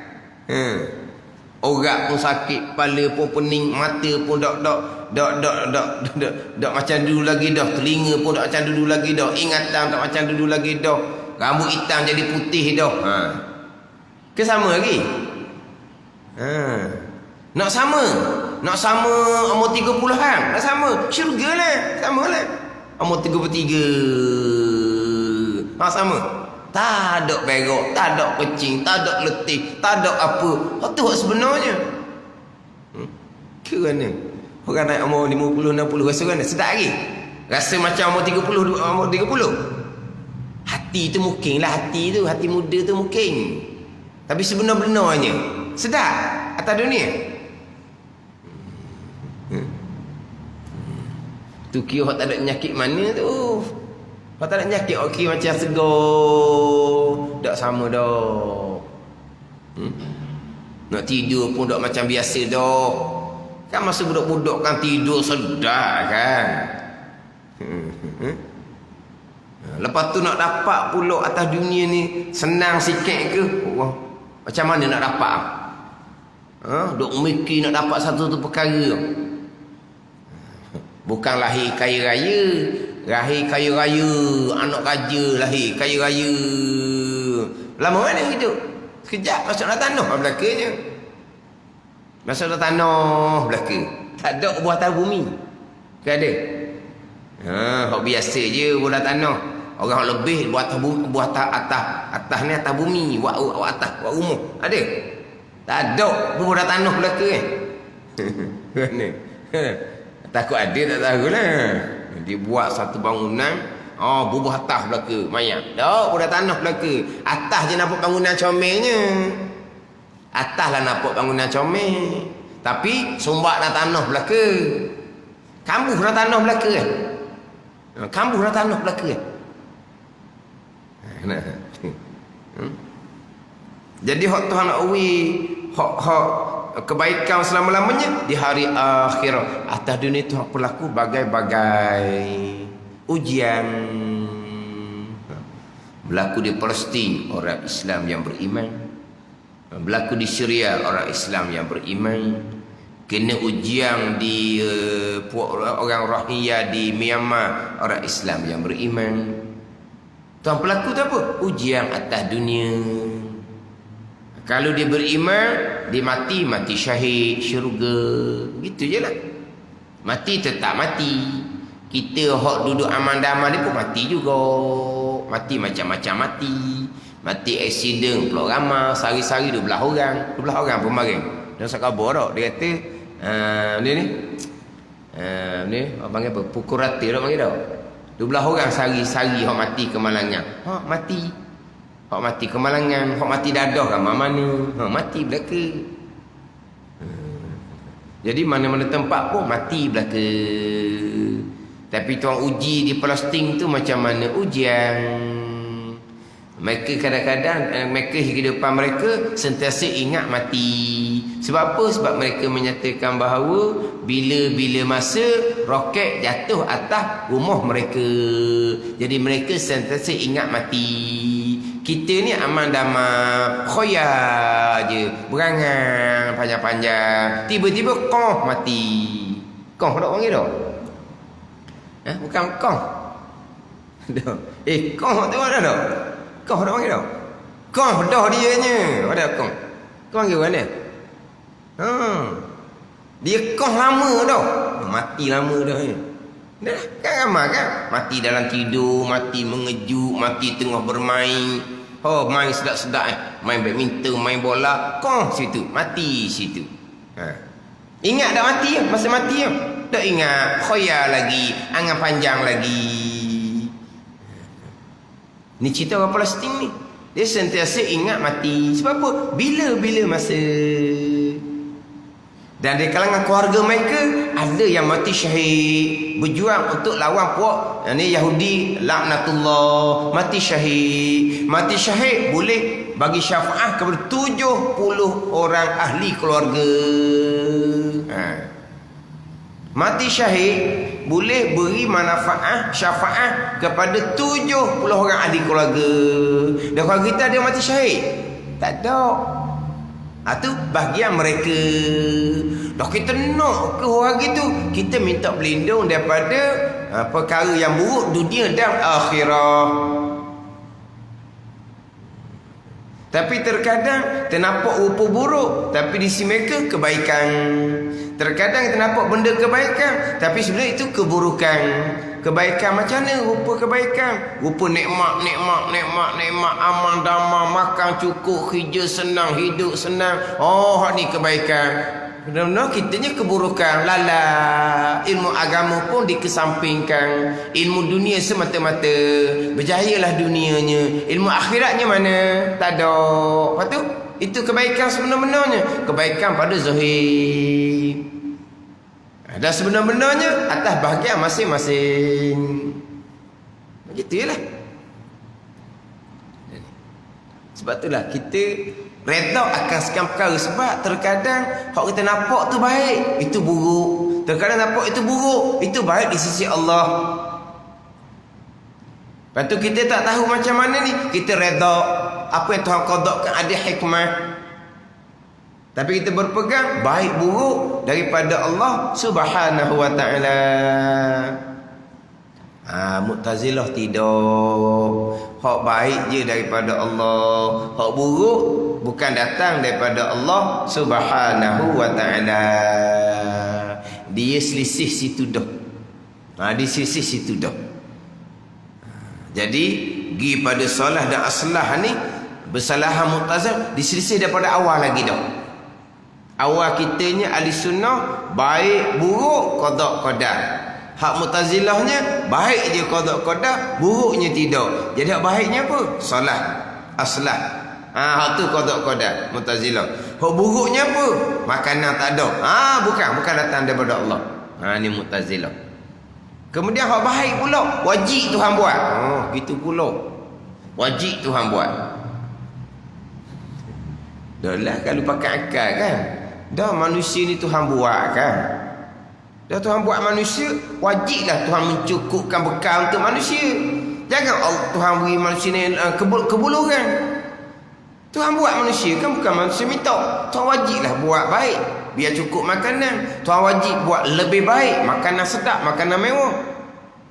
Orang pun sakit, kepala pun pening, mata pun dak macam dulu lagi dah, telinga pun dak macam dulu lagi dah, ingatan tak macam dulu lagi dah, rambut hitam jadi putih dah. Ke sama lagi? Nak sama umur 30-an, nak sama, syurga lah, sama lah. Umur 33, sama. Tak ada berok, tak ada kecing, tak ada letih, tak ada apa. Itu hak sebenarnya. Ke mana? Orang naik umur 50, 60 rasa mana? Sedap lagi? Rasa macam umur 30, umur 30. Hati tu mungkin lah, hati muda tu mungkin. Tapi sebenar-benarnya sedap atas dunia. Tu kira hak tak ada penyakit mana tu. Kalau tak nak nyakit, okey macam segar. Tak sama dah. Nak tidur pun tak macam biasa dah. Kan masa budak-budak kan tidur sedar kan. Lepas tu nak dapat pula atas dunia ni senang sikit ke? Macam mana nak dapat? Duk mikir nak dapat satu tu perkara. Bukan lahir kaya raya. Lahir kaya raya, anak raja lahir kaya raya. Lama mana hidup? Sekejap masuk dalam tanah belakangnya. Masuk dalam tanah belakang. Tak ada buah atas bumi. Tak ada. Hak biasa je bola tanah. Orang lebih buat atas ni atas bumi, buat atas, buat rumah. Ada? Tak ada bola tanah belaka kan. Mana? Takut ada tak tahulah. Dia buat satu bangunan, bubuh atas belaka, mayat. Tak, bola tanah belaka. Atas je nampak bangunan comelnya. Atas lah nampak bangunan comel. Tapi sombak dah tanah belaka. Kambuh dah tanah belaka kan. Kambuh dah tanah belaka kan. Jadi hak Tuhan nak uwi hak kebaikan selama-lamanya di hari akhirat. Atas dunia itu hak berlaku bagai-bagai ujian. Berlaku di Palestin orang Islam yang beriman. Berlaku di Syria orang Islam yang beriman. Kena ujian di orang Rohingya di Myanmar orang Islam yang beriman. Tuan pelaku tu apa? Ujian atas dunia. Kalau dia beriman, dia mati syahid syurga. Gitu je lah. Mati tetap mati. Kita hak duduk aman-aman dia pun mati juga. Mati macam-macam mati. Mati aksiden Pulau Rama, sehari-hari 12 orang. 12 orang pun maring. Dan sakabar tak? Dia kata, dia ni, ni, orang panggil apa? Pukul rati tak panggil tak? 12 orang sehari-hari hak mati kemalangan. Hak mati. Hak mati kemalangan, hak mati dadah kan mana? Hak mati belaka. Jadi mana-mana tempat pun mati belaka. Tapi tuan uji di Palestin tu macam mana ujian? Mereka kadang-kadang mereka kehidupan mereka sentiasa ingat mati. Sebab apa? Sebab mereka menyatakan bahawa bila-bila masa roket jatuh atas rumah mereka. Jadi mereka sentiasa ingat mati. Kita ni aman damai, khoya je, berangan panjang-panjang. Tiba-tiba koh mati. Koh tak panggil tak? Bukan koh. Koh tu ada tak? Koh tak panggil tak? Koh dah dianya. Ada koh. Kau panggil mana? Dia koh lama dah. Mati lama dah. Dah kan ramai kan? Mati dalam tidur, mati mengejut, mati tengah bermain. Main sedap-sedap main badminton, main bola, koh situ, mati situ. Ingat dah mati ya? Masa mati ya? Tak ingat, khoya lagi, angan panjang lagi. Ni cerita orang Palestin ni. Dia sentiasa ingat mati. Sebab apa? Bila-bila masa. Dan di kalangan keluarga mereka ada yang mati syahid, berjuang untuk lawan puak ni Yahudi laknatullah, mati syahid. Mati syahid boleh bagi syafaat kepada 70 orang ahli keluarga. Mati syahid boleh beri manfaat syafaat kepada 70 orang ahli keluarga. Dan kalau kita ada mati syahid, tak ada. Itu bahagian mereka. Dah kita nak ke orang itu, kita minta berlindung daripada perkara yang buruk dunia dan akhirat. Tapi terkadang ternampak rupa buruk, tapi di sisi mereka kebaikan. Terkadang ternampak benda kebaikan, tapi sebenarnya itu keburukan. Kebaikan macam mana rupa kebaikan? Rupa nikmat, aman damai, makan cukup, kerja senang, hidup senang. Hak ni kebaikan. Benar-benar kitanya keburukan. Lala, ilmu agama pun dikesampingkan. Ilmu dunia semata-mata. Berjayalah dunianya. Ilmu akhiratnya mana? Tak ada. Lepas tu, itu kebaikan sebenar-benarnya. Kebaikan pada zahir. Dan sebenar-benarnya atas bahagian masing-masing. Begitu je lah. Sebab itulah kita reda akan sekian perkara. Sebab terkadang hak kita nampak tu baik, itu buruk. Terkadang nampak itu buruk, itu baik di sisi Allah. Lepas tu kita tak tahu macam mana ni, kita reda apa yang Tuhan qadakkan, ada hikmah. Tapi kita berpegang baik buruk daripada Allah Subhanahu wa ta'ala. Mu'tazilah tidak. Hak baik je daripada Allah, hak buruk bukan datang daripada Allah Subhanahu wa ta'ala. Dia selisih situ dah. Di sisi situ dah. Jadi gi pada solah dan aslah ni bersalahan mu'tazil diselisih daripada awal lagi dah. Awal kitanya ahli sunnah baik buruk qada qadar. Hak mu'tazilahnya baik je qada qadar, buruknya tidak. Jadi hak baiknya apa? Solah aslah. Hak tu qada qadar mu'tazilah. Hak buruknya apa? Makanan tak ada. Bukan datang daripada Allah. Ni mu'tazilah. Kemudian hak baik pula wajib Tuhan buat. Gitu pula. Wajib Tuhan buat. Dah lah kalau pakai akal kan. Dah manusia ni Tuhan buat kan. Dah Tuhan buat manusia, wajiblah Tuhan mencukupkan bekal untuk manusia. Jangan Tuhan beri manusia ni kebuluran. Tuhan buat manusia kan bukan manusia minta. Tuhan wajiblah buat baik. Biar cukup makanan. Tuhan wajib buat lebih baik. Makanan sedap, makanan mewah.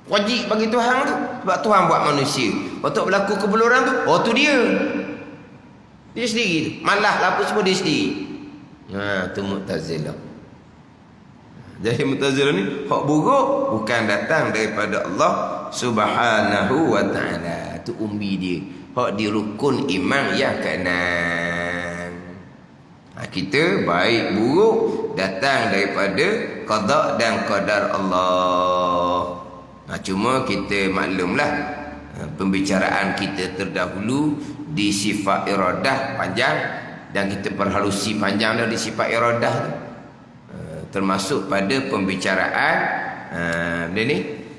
Wajib bagi Tuhan tu. Sebab Tuhan buat manusia. Waktu berlaku kebuluran tu, tu dia. Dia sendiri tu. Malah lah apa semua dia sendiri. Tu Mu'tazilah. Jadi Mu'tazilah ni hak buruk bukan datang daripada Allah Subhanahu wa ta'ala. Tu umbi dia. Hak di rukun iman yang keenam. Kita baik buruk datang daripada qada dan qadar Allah. Cuma kita maklumlah pembicaraan kita terdahulu di sifat iradah panjang dan kita perhalusi panjang dah di sifat iradah tu. Termasuk pada pembicaraan ni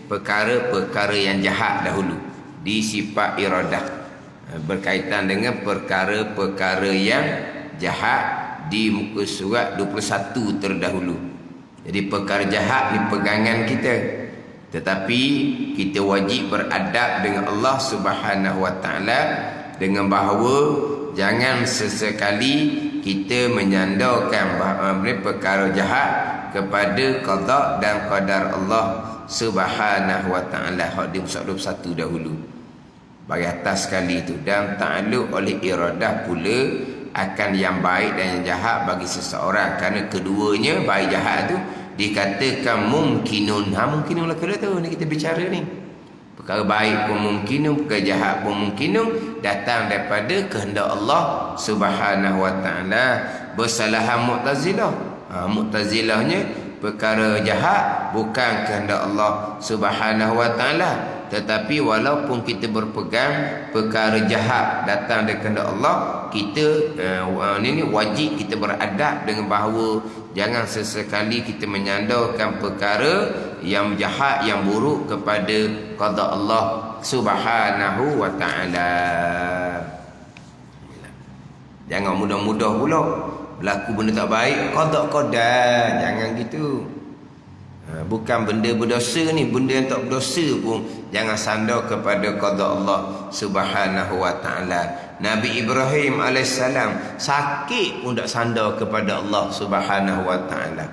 perkara-perkara yang jahat dahulu di sifat iradah berkaitan dengan perkara-perkara yang jahat di muka surat 21 terdahulu. Jadi perkara jahat ni pegangan kita. Tetapi kita wajib beradab dengan Allah Subhanahu wa taala dengan bahawa jangan sesekali kita menyandarkan perkara jahat kepada qada dan qadar Allah Subhanahu wa taala. Hak di muka 21 dahulu. Bagi atas sekali itu dan ta'alluq oleh iradah pula akan yang baik dan yang jahat bagi seseorang, kerana keduanya baik jahat tu dikatakan mungkinun. Mungkinun lah kira tu ni kita bicara ni. Perkara baik pun mungkinun, perkara jahat pun mungkinun, datang daripada kehendak Allah Subhanahu wa taala. Bersalahan Mu'tazilah. Mu'tazilahnya perkara jahat bukan kehendak Allah Subhanahu wa taala. Tetapi walaupun kita berpegang perkara jahat datang dari kehendak Allah, kita ini wajib kita beradab dengan bahawa jangan sesekali kita menyandarkan perkara yang jahat, yang buruk kepada qada Allah Subhanahu wa taala. Jangan mudah-mudah pula berlaku benda tak baik qada qadar, jangan gitu. Bukan benda berdosa ni, benda yang tak berdosa pun jangan sandar kepada qada Allah Subhanahu wa taala. Nabi Ibrahim alaihissalam sakit pun tak sandar kepada Allah Subhanahu wa taala.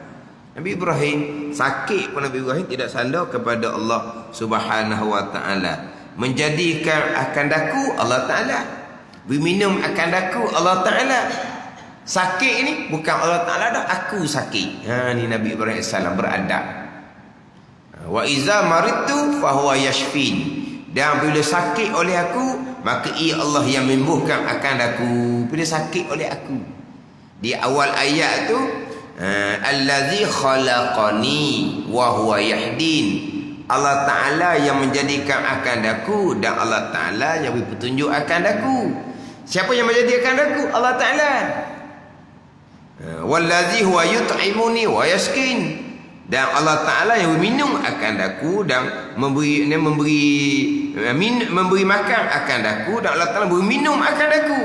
Nabi Ibrahim sakit pun Nabi Ibrahim tidak sandar kepada Allah Subhanahu wa taala. Menjadikan akan daku Allah taala, minum akan daku Allah taala. Sakit ni bukan Allah taala dah, aku sakit. Ni Nabi Ibrahim alaihissalam beradab. Wa iza maritu fahuwa yashfin. Dan bila sakit oleh aku, maka ia Allah yang menyembuhkan akan aku. Bila sakit oleh aku. Di awal ayat tu allazi khalaqani wa huwa yahdin. Allah Taala yang menjadikan akan aku dan Allah Taala yang beri petunjuk akan aku. Siapa yang menjadikan aku? Allah Taala. Wallazi huwa yut'imuni wa yaskin. Dan Allah Ta'ala yang minum akan daku dan memberi makan akan daku, dan Allah Ta'ala beri minum akan daku.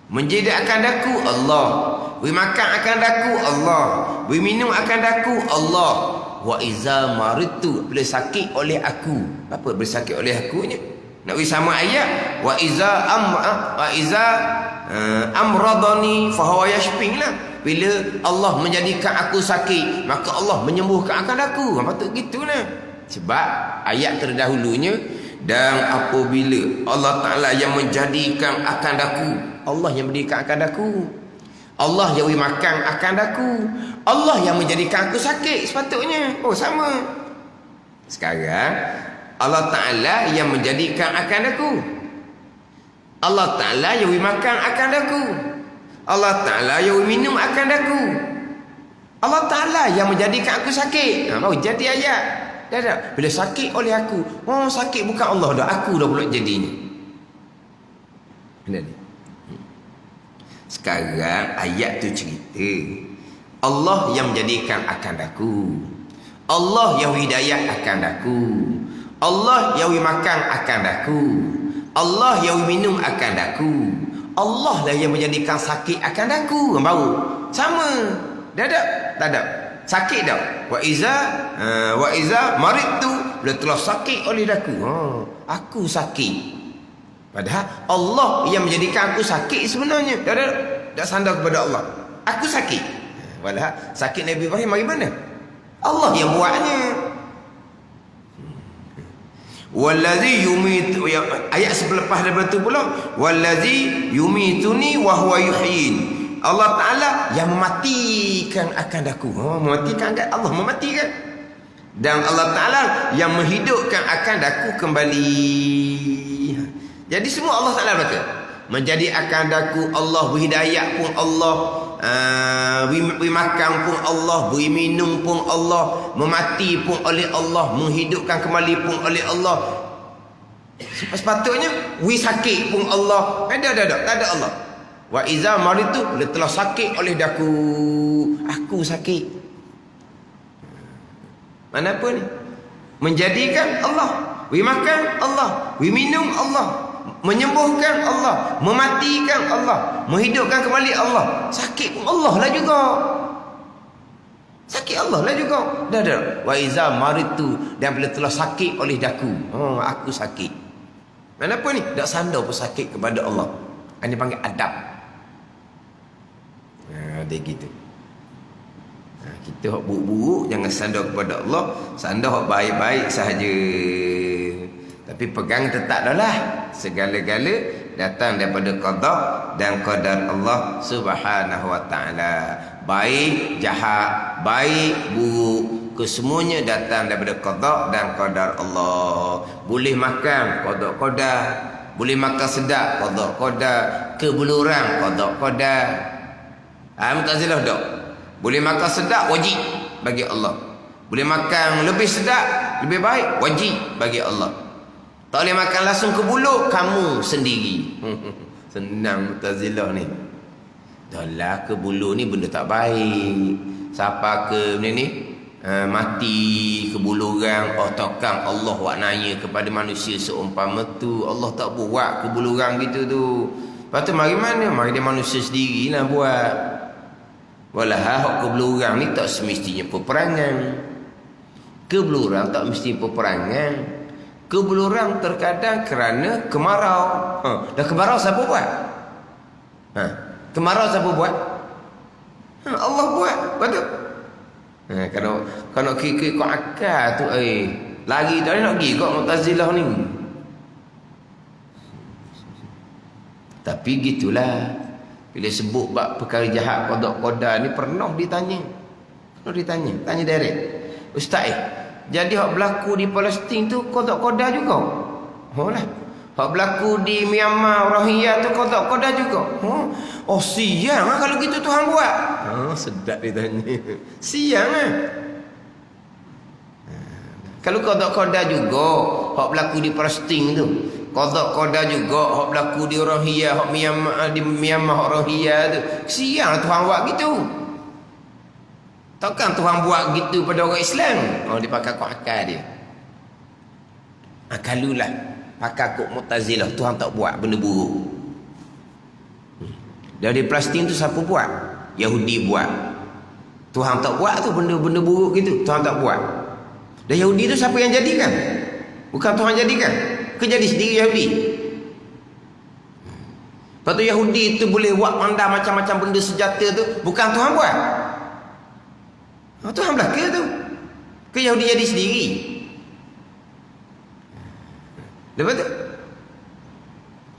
Menjadi akan daku Allah, beri makan akan daku Allah, beri minum akan daku Allah. Wa iza maritu, bila sakit oleh aku. Apa bila sakit oleh aku ni? Nak beri sama ayat. Wa iza amradani fahuwa yashfin lah. Bila Allah menjadikan aku sakit, maka Allah menyembuhkan akan aku. Patut gitulah. Sebab ayat terdahulunya, dan apabila Allah Ta'ala yang menjadikan akan daku, Allah yang menjadikan akan daku, Allah yang beri makan akan daku, Allah yang menjadikan aku sakit sepatutnya. Sama. Sekarang Allah Ta'ala yang menjadikan akan aku. Allah Ta'ala yang makan akan aku. Allah Ta'ala yang minum akan aku. Allah Ta'ala yang menjadikan aku sakit. Baru jadi ayat. Dah. Bila sakit oleh aku. Oh, sakit bukan Allah dah. Aku dah pula jadinya. Sekarang ayat tu cerita Allah yang menjadikan akan aku. Allah yang hidayah akan aku. Allah yang makan akan aku. Allah yang minum akan aku. Allah lah yang menjadikan sakit akan aku. Baru sama. Dah tak? Tak ada. Sakit dah. Wa iza maridtu, bila telah sakit oleh aku. Aku sakit. Padahal Allah yang menjadikan aku sakit sebenarnya. Dah tak? Tak sandar kepada Allah. Aku sakit. Padahal sakit Nabi Ibrahim bagaimana? Allah yang buatnya. Wallazi yumitu, ayat selepas daripada itu pula, wallazi yumituni wa huwa yuhyin. Allah Ta'ala yang mematikan akan aku. Mematikan akan Allah, mematikan. Dan Allah Ta'ala yang menghidupkan akan aku kembali. Jadi semua Allah Ta'ala berkata. Menjadi akan aku Allah, berhidayah pun Allah, beri makan pun Allah, beri minum pun Allah, memati pun oleh Allah, menghidupkan kembali pun oleh Allah. Sepatutnya beri sakit pun Allah. Tak ada Allah. Wa iza maritu, bila telah sakit oleh aku sakit. Mana apa ni? Menjadikan Allah, beri makan Allah, beri minum Allah, menyembuhkan Allah, mematikan Allah, menghidupkan kembali Allah. Sakit pun Allah lah juga. Sakit Allah lah juga. Dah. Wa iza maritu, dan bila telah sakit oleh aku sakit. Kenapa ni? Tak sandar pun sakit kepada Allah. Ini panggil adab. Dia gitu. Kita hak buruk-buruk jangan sandar kepada Allah, sandar hak baik-baik sahaja. Tapi pegang tetap dah lah. Segala-gala datang daripada qada dan qadar Allah Subhanahu wa taala. Baik, jahat, baik, buruk, kesemuanya datang daripada qada dan qadar Allah. Boleh makan qada, boleh makan sedap qada, kebuluran qada. Mu'tazilah dak. Boleh makan sedap wajib bagi Allah. Boleh makan lebih sedap, lebih baik wajib bagi Allah. Tak boleh makan langsung ke bulu, kamu sendiri. Senang Mu'tazilah ni. Dahlah ke bulu ni benda tak baik. Siapa ke benda ni? Mati ke bulu orang. Takkan Allah buat nanya kepada manusia seumpama tu. Allah tak buat ke bulu orang gitu tu. Lepas tu mari mana? Mari dia manusia sendirilah buat. Walah ke bulu orang ni tak semestinya peperangan. Ke bulu orang tak mesti peperangan. Kebuluran terkadang kerana kemarau. Dan kemarau siapa buat? Kemarau siapa buat? Allah buat. Betul? Kalau kikik kau akal tu, lari dah nak pergi kau Mu'tazilah ni. Tapi gitulah. Bila sebut bab perkara jahat qada ni pernah ditanya. Tanya direct. Ustaz, jadi hak berlaku di Palestin tu qada juga. Lah. Hak berlaku di Myanmar Rohingya tu qada juga. Siang lah kalau gitu Tuhan buat. Sedap dia tanya. Siang lah. Kalau qada juga hak berlaku di Palestin tu. Qada juga hak berlaku di Rohingya, hak Myanmar hak Rohingya tu. Siang lah Tuhan buat gitu. Takkan Tuhan buat gitu pada orang Islam? Dia pakai kok akal dia. Kalulah pakai kok Mu'tazilah, Tuhan tak buat benda buruk. Dari Palestin tu siapa buat? Yahudi buat. Tuhan tak buat tu benda-benda buruk gitu. Tuhan tak buat. Dan Yahudi tu siapa yang jadikan? Bukan Tuhan jadikan. Jadi sendiri Yahudi. Lepas tu Yahudi tu boleh buat pandai macam-macam benda senjata tu. Bukan Tuhan buat. Tuhan belaka tu. Ke Yahudi jadi sendiri. Lepas tu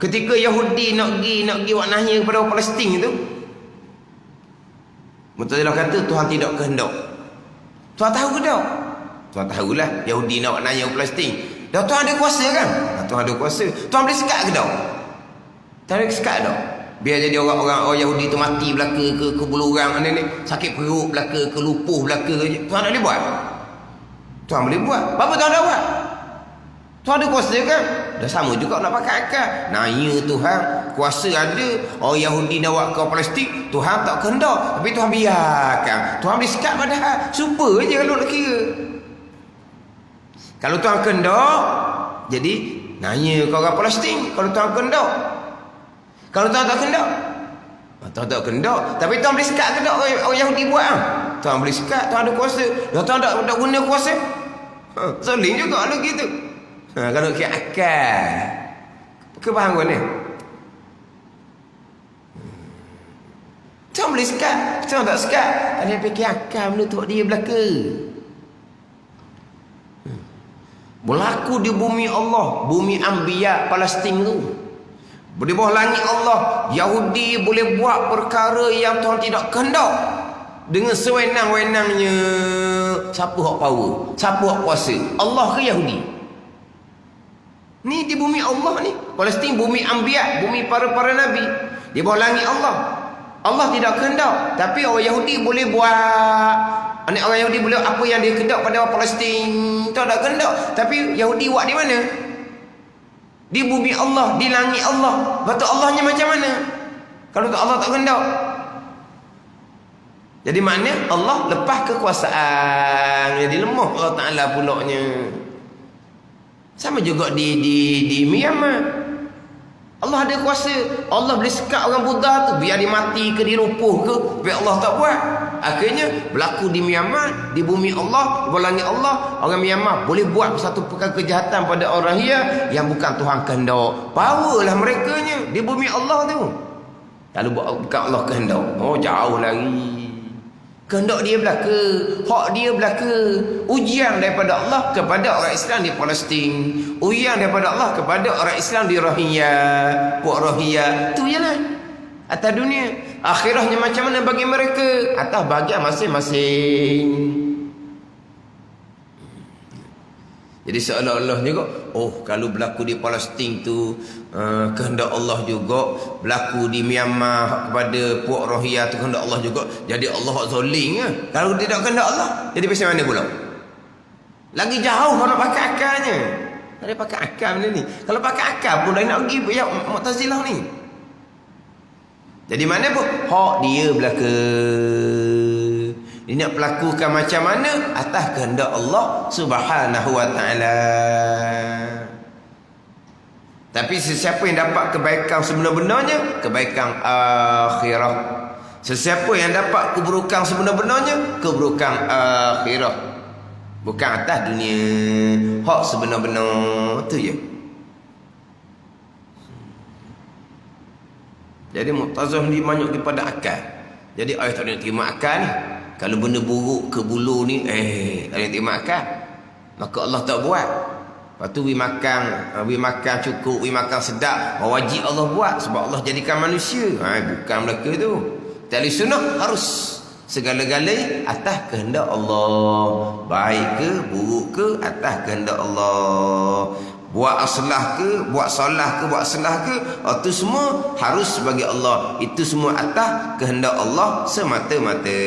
ketika Yahudi nak pergi buat nahya kepada orang Palestin tu, Mu'tazilah kata Tuhan tidak kehendak. Tuhan tahu ke tak? Tuan tahulah Yahudi nak nanya Palestin. Dah Tuhan ada kuasa kan? Tuhan ada kuasa. Tuhan boleh sekat ke tak? Tuhan boleh sekat tak? Biar jadi orang Yahudi tu mati belaka ke bulu orang ni sakit perut belaka ke lupuh belaka ke. Tuhan tak boleh buat. Tuhan boleh buat. Apa Tuhan dah buat? Tuhan ada kuasa kan? Dah sama juga nak pakai akal. Nanya Tuhan, kuasa ada. Orang Yahudi nak buat ke Palestin, Tuhan tak kehendak. Tapi Tuhan biarkan. Tuhan boleh sekat padahal. Super je kalau nak kira. Kalau Tuhan kehendak, jadi nanya ke orang Palestin. Kalau Tuhan kehendak. Kalau Tuhan tak kehendak, Tuhan tak kehendak. Tapi Tuhan boleh sekat ke tak orang Yahudi buat kan? Tuhan boleh sekat, Tuhan ada kuasa. Tuhan tak guna kuasa. Zalim juga kalau gitu. Kalau kira akal. Kefaham kau ni? Tuhan boleh sekat, Tuhan tak sekat. Tak ada fikir akal menutup dia belaka. Berlaku di bumi Allah, bumi Anbiya Palestin tu. Di bawah langit Allah, Yahudi boleh buat perkara yang Tuhan tidak kehendak dengan sewenang-wenangnya. Siapa hak power? Siapa hak kuasa? Allah ke Yahudi? Ni di bumi Allah ni. Palestin bumi Anbiya, bumi para nabi. Di bawah langit Allah. Allah tidak kehendak, tapi orang Yahudi boleh buat. Orang Yahudi boleh apa yang dia kehendak pada orang Palestin. Tak ada kehendak, tapi Yahudi buat di mana? Di bumi Allah, di langit Allah. Betul Allahnya macam mana? Kalau Allah tak kehendak. Jadi maknanya Allah lepas kekuasaan, jadi lemah Allah Taala pulaknya. Sama juga di Myanmar. Allah ada kuasa. Allah boleh sekat orang Buddha tu biar dia mati ke dia lumpuh ke, biar Allah tak buat. Akhirnya berlaku di Myanmar, di bumi Allah, di langit Allah. Orang Myanmar boleh buat satu perkara kejahatan pada orang Rohingya yang bukan Tuhan kehendak. Power lah merekanya di bumi Allah tu. Kalau bukan Allah kehendak, oh jauh lagi. Kehendak dia belaka, hak dia belaka. Ujian daripada Allah kepada orang Islam di Palestin, ujian daripada Allah kepada orang Islam di Rohingya, puak Rohingya. Tu jelah atas dunia. Akhirahnya macam mana bagi mereka? Atas bahagian masing-masing. Jadi seolah-olah juga, oh kalau berlaku di Palestin tu kehendak Allah juga, berlaku di Myanmar kepada puak Rohingya tu kehendak Allah juga. Jadi Allah zalim ke? Kalau tidak kehendak Allah, jadi macam mana pula? Lagi jauh kalau nak pakai akalnya. Tak ada pakai akal benda ni. Kalau pakai akal pun dah nak pergi yang Mu'tazilah ni. Jadi mana pun hak dia belaka. Dia nak pelakukan macam mana atas kehendak Allah Subhanahu wa taala. Tapi sesiapa yang dapat kebaikan sebenar-benarnya, kebaikan akhirah. Sesiapa yang dapat keburukan sebenar-benarnya, keburukan akhirah. Bukan atas dunia. Hak sebenar-benar tu je. Jadi Mu'tazilah ni banyak daripada akal. Jadi ayat tak nak terima akal ni. Kalau benda buruk ke bulu ni, tak nak terima akal. Maka Allah tak buat. Lepas tu we makan cukup, we makan sedap. Wajib Allah buat sebab Allah jadikan manusia. Bukan mereka tu. Tali sunnah harus segala-galanya atas kehendak Allah. Baik ke, buruk ke, atas kehendak Allah. Buat aslah ke, buat salah ke, buat salah ke, itu semua harus bagi Allah. Itu semua atas kehendak Allah semata-mata.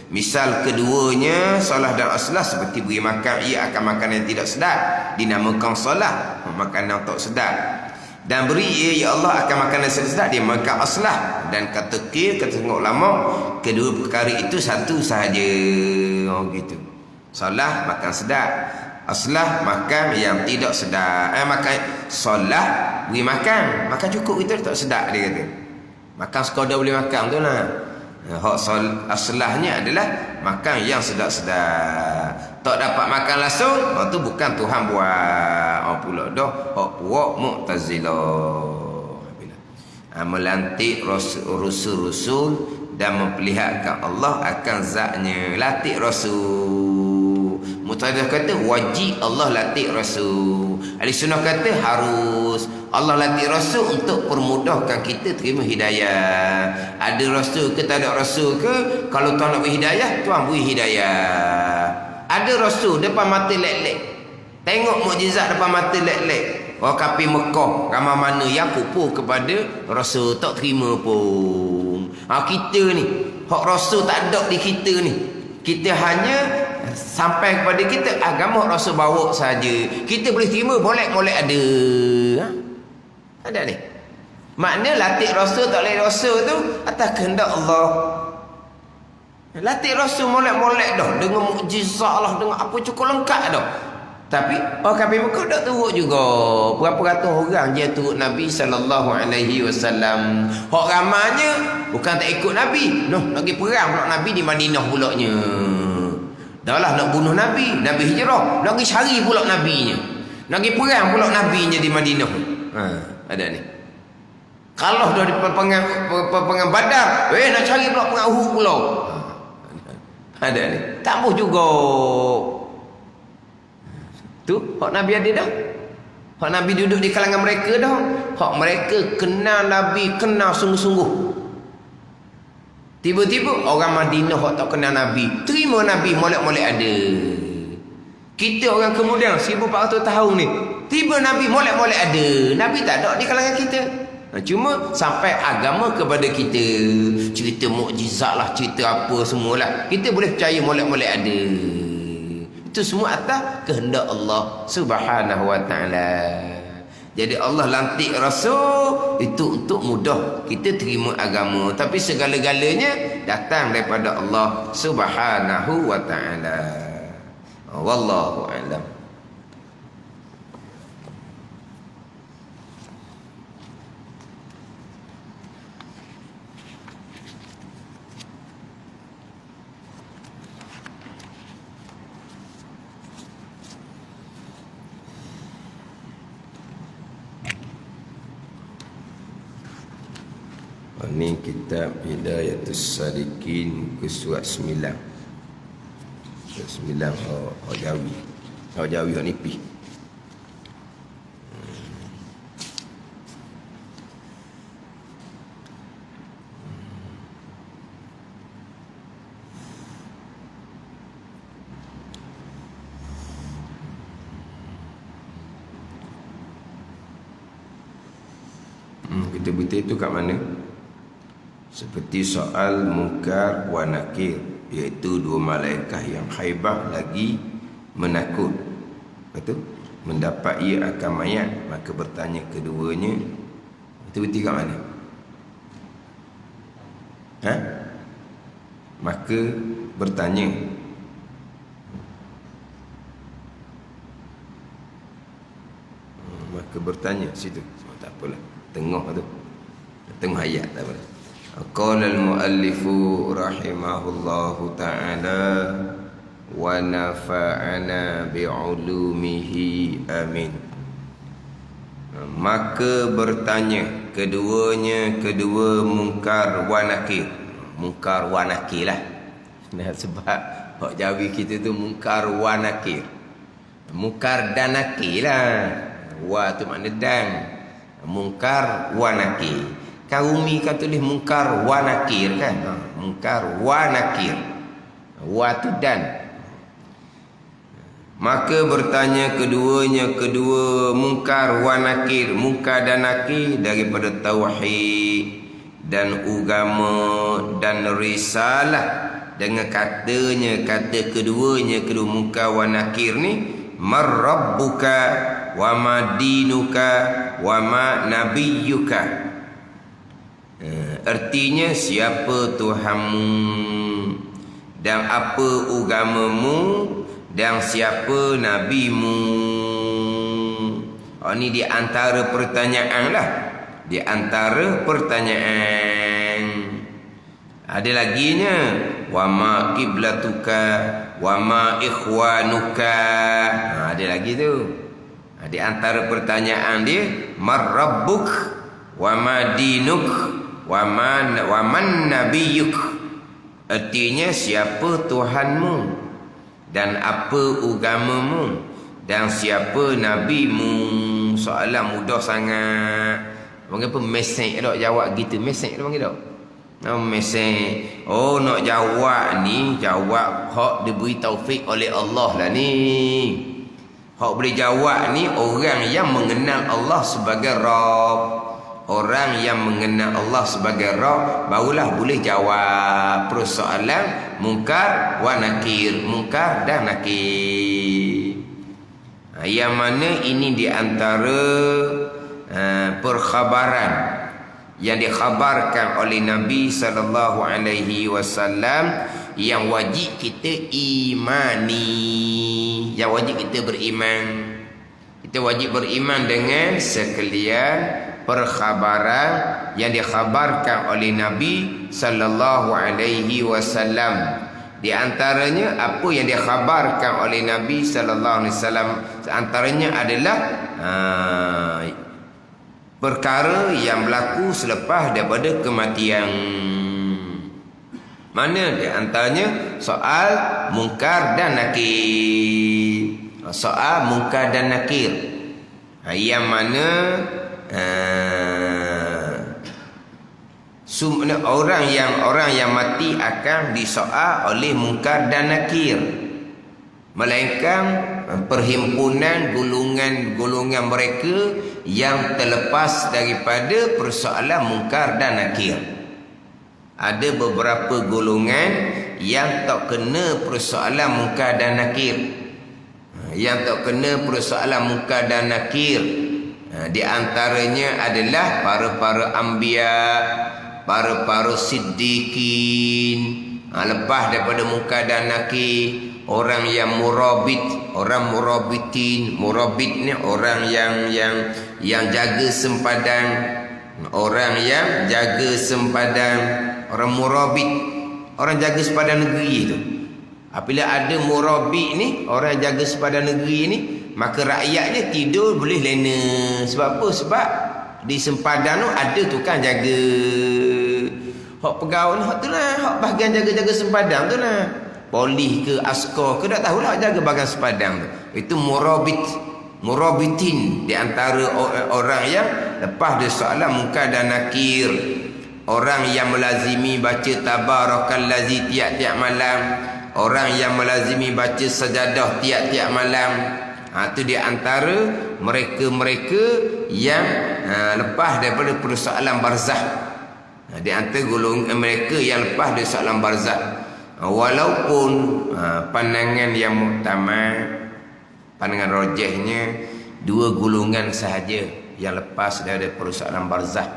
Misal keduanya, salah dan aslah seperti beri makan, ia akan makan yang tidak sedap, dinamakan salah, makanan tak sedap. Dan beri ia, ya Allah akan makan yang sedap, dia makan aslah. Dan kata tengok lama, kedua perkara itu satu sahaja. Gitu. Salah makan sedap, aslah makan yang tidak sedap. Makan solah beri makan cukup itu tak sedap dia kata. Makan sekadar boleh makan tu lah. Hak aslahnya adalah makan yang sedap-sedap. Tak dapat makan langsung, tu bukan Tuhan buat. Pula dah hak puak Mu'tazilah. Melantik rasul-rasul dan memperlihatkan Allah akan zatnya. Latih rasul. Mu'tazilah kata wajib Allah latih rasul. Ahli sunnah kata harus Allah latih rasul untuk permudahkan kita terima hidayah. Ada rasul ke tak ada rasul ke, kalau Tuhan nak beri hidayah, Tuhan beri hidayah. Ada rasul depan mata lek-lek. Tengok mukjizat depan mata lek-lek. Orang kafir Mekah ramai mana yang kupu kepada rasul tak terima pun. Kita ni, hak rasul tak ada di kita ni. Kita hanya sampai kepada kita agama rasul bawa saja. Kita boleh terima molek-molek ada. Ada ni. Makna latih rasul tak boleh rasul tu atas kehendak Allah. Latih rasul molek-molek dah dengan mukjizat lah, dengan apa cukup lengkap dah. Tapi orang kafir Mekah tak turut juga. Berapa ratus orang je turut Nabi SAW. Hak ramanya bukan tak ikut Nabi. Noh, lagi perang pula Nabi di Madinah pulaknya. Dah lah nak bunuh Nabi. Nabi hijrah. Lagi cari pula Nabinya. Lagi perang pula Nabinya di Madinah. Ada ni. Kalau dah di perang Badar, nak cari pula perang Uhud pula. Ada ni. Tambah juga. Tu hak Nabi ada dah. Hak Nabi duduk di kalangan mereka dah. Hak mereka kenal Nabi, kenal sungguh-sungguh. Tiba-tiba orang Madinah hak tak kenal Nabi, terima Nabi molek-molek ada. Kita orang kemudian 1400 tahun ni, tiba Nabi molek-molek ada. Nabi tak ada di kalangan kita. Cuma sampai agama kepada kita, cerita mukjizat lah, cerita apa semualah, kita boleh percaya molek-molek ada. Itu semua atas kehendak Allah Subhanahu wa ta'ala. Jadi Allah lantik rasul itu untuk mudah kita terima agama, tapi segala-galanya datang daripada Allah Subhanahu wa ta'ala. Wallahu a'lam. Ini kitab Hidayatus Salikin ke surat 9. Surat 9 hak Jawi. Hak Jawi hak nipis. Kita baca itu kat mana? Seperti soal munkar wa nakir, iaitu dua malaikat yang khaybah lagi menakut. Betul? Mendapat ia akan mayat, maka bertanya keduanya. Betul-betul kat mana? Maka bertanya. Maka bertanya situ. Tak apalah. Tengah tu. Tengah ayat tak apa. Qala al-muallifu rahimahullahu ta'ala wa nafa'ana bi'ulumihi amin. Maka bertanya keduanya, kedua munkar wa nakir. Munkar wa nakir lah. Sebab hak Jawi kita tu munkar wa nakir. Munkar dan nakir lah. Wa tu makna dan. Munkar wa nakir. Karumi kan tulis munkar wa nakir kan. Munkar wa nakir. Wa tu dan. Maka bertanya keduanya, kedua munkar wa nakir, munkar dan nakir daripada tauhid dan agama dan risalah, dengan katanya, kata keduanya, kedua munkar wa nakir ni, mar rabbuka wa ma dinuka wa ma nabiyyuka. Artinya siapa Tuhanmu dan apa agamamu dan siapa nabimu. Ini di antara pertanyaan lah. Di antara pertanyaan. Ada laginya, wa ma qiblatuka wa ma ikhwanuka. Ada lagi tu. Di antara pertanyaan dia, mar rabbuk wa ma dinuk wa man nabiyyuk. Artinya siapa Tuhanmu dan apa agamamu dan siapa nabimu. Soalan mudah sangat. Panggil apa? Mesej dok jawab gitu. Mesej dok panggil dok. Mesej, nak jawab ni, jawab hak diberi taufik oleh Allah lah ni. Hak boleh jawab ni orang yang mengenal Allah sebagai Rabb. Orang yang mengenal Allah sebagai Rabb barulah boleh jawab persoalan mungkar wa nakir, mungkar dan nakir. Yang mana ini di antara perkhabaran yang dikhabarkan oleh Nabi sallallahu alaihi wasallam yang wajib kita imani, yang wajib kita beriman. Kita wajib beriman dengan sekalian perkhabaran yang dikhabarkan oleh Nabi sallallahu alaihi wasallam. Di antaranya apa yang dikhabarkan oleh Nabi sallallahu alaihi wasallam, antaranya adalah perkara yang berlaku selepas daripada kematian. Mana di antaranya soal mungkar dan nakir. Soal mungkar dan nakir. Yang mana orang yang mati akan disoal oleh mungkar dan nakir. Melainkan perhimpunan golongan mereka yang terlepas daripada persoalan mungkar dan nakir. Ada beberapa golongan yang tak kena persoalan mungkar dan nakir. Yang tak kena persoalan mungkar dan nakir. Di antaranya adalah para anbiya, para siddiqin. Lepas daripada mungkar dan nakir, orang yang murabit, orang murabitin. Murabit ni orang yang jaga sempadan. Orang yang jaga sempadan. Orang murabit, orang jaga sempadan negeri tu. Apabila ada murabit ni, orang jaga sempadan negeri ni, maka rakyatnya tidur boleh lena. Sebab apa? Sebab di sempadan tu ada tukang jaga. Hak pegawai ni hak tu lah, hak bahagian jaga-jaga sempadan tu lah. Polis ke askar ke tak tahulah jaga bahagian sepadang tu. Itu murabitin di antara orang yang lepas dari soalan mungkar dan nakir. Orang yang melazimi baca tabarakalladzi tiap-tiap malam. Orang yang melazimi baca sajadah tiap-tiap malam. Itu di antara mereka-mereka yang lepas daripada persoalan barzah. Di antara golongan mereka yang lepas dari soalan barzah. Walaupun pandangan yang muktamad, pandangan rajihnya, dua golongan sahaja yang lepas dari persoalan barzah,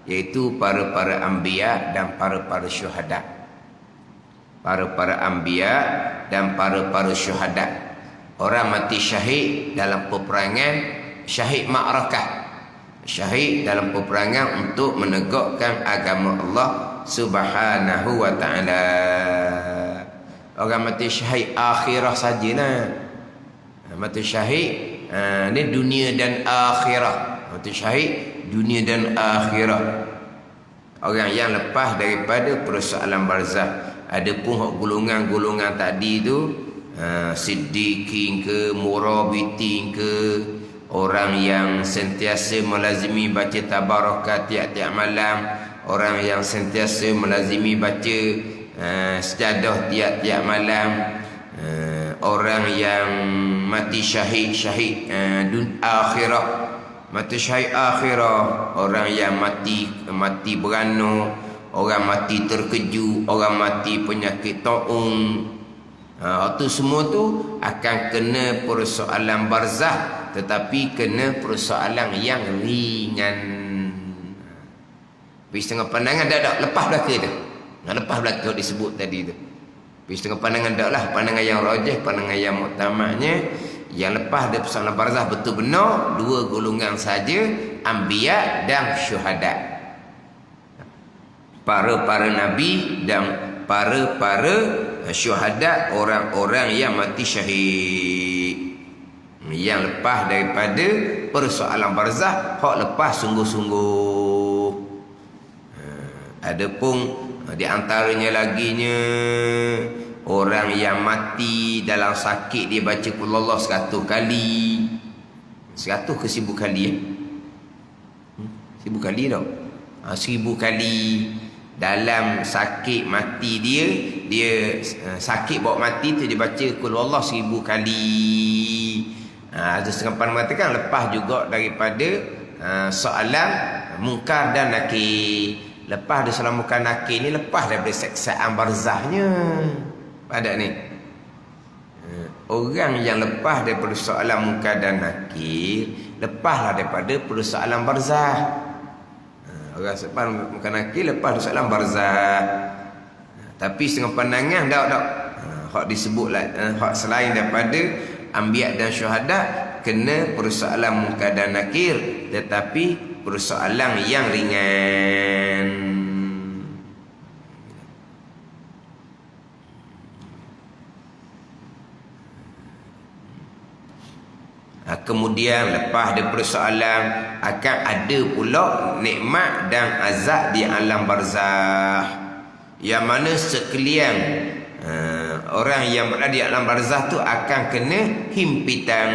iaitu para anbiya dan para syuhada. Para anbiya dan para syuhada. Orang mati syahid dalam peperangan, syahid ma'rakah. Syahid dalam peperangan untuk menegakkan agama Allah Subhanahu wa ta'ala. Orang mati syahid akhirah sajalah. Mati syahid ni dunia dan akhirah. Mati syahid dunia dan akhirah. Orang yang lepas daripada persoalan barzah. Adapun golongan-golongan tadi tu, siddiqin ke, murabitin ke, orang yang sentiasa melazimi baca tabarakah tiap-tiap malam, orang yang sentiasa melazimi baca sejadah tiap-tiap malam, orang yang mati syahid akhirah, mati syahid akhirah, orang yang mati beranak, orang mati terkejut, orang mati penyakit taun. Itu semua tu akan kena persoalan barzah, tetapi kena persoalan yang ringan. Pergi setengah pandangan dah lepas belaka tu. Lepas belaka disebut tadi tu. Pergi setengah pandangan dah lah, pandangan yang rajih, pandangan yang muktamadnya, yang lepas dari persoalan barzah betul benar dua golongan saja, anbiya dan syuhada. Para nabi dan para syuhada, orang-orang yang mati syahid, yang lepas daripada persoalan barzah, hak lepas sungguh-sungguh. Adapun di antaranya laginya orang yang mati dalam sakit, dia baca qul Allah 100 kali. 100 ke 1000 kali 1000 kali tau. 1000 kali. dalam sakit mati dia sakit bawa mati tu dia baca qul huwallahu 1000 kali. Ada setengah mengatakan lepas juga daripada soalan mungkar dan nakir. Lepas dia soalan mungkar nakir ni lepas daripada seksaan barzahnya. Pada ni orang yang lepas daripada soalan mungkar dan nakir, lepaslah daripada persoalan barzah. Orang sebab bukan nakir lepas soalan barzah. Tapi setengah pandangan tak. Hak disebutlah hak selain daripada anbiya dan syuhada kena persoalan munkar dan nakir, tetapi persoalan yang ringan. Kemudian lepas ada persoalan akan ada pula nikmat dan azab di alam barzah, yang mana sekalian orang yang berada di alam barzah tu akan kena himpitan.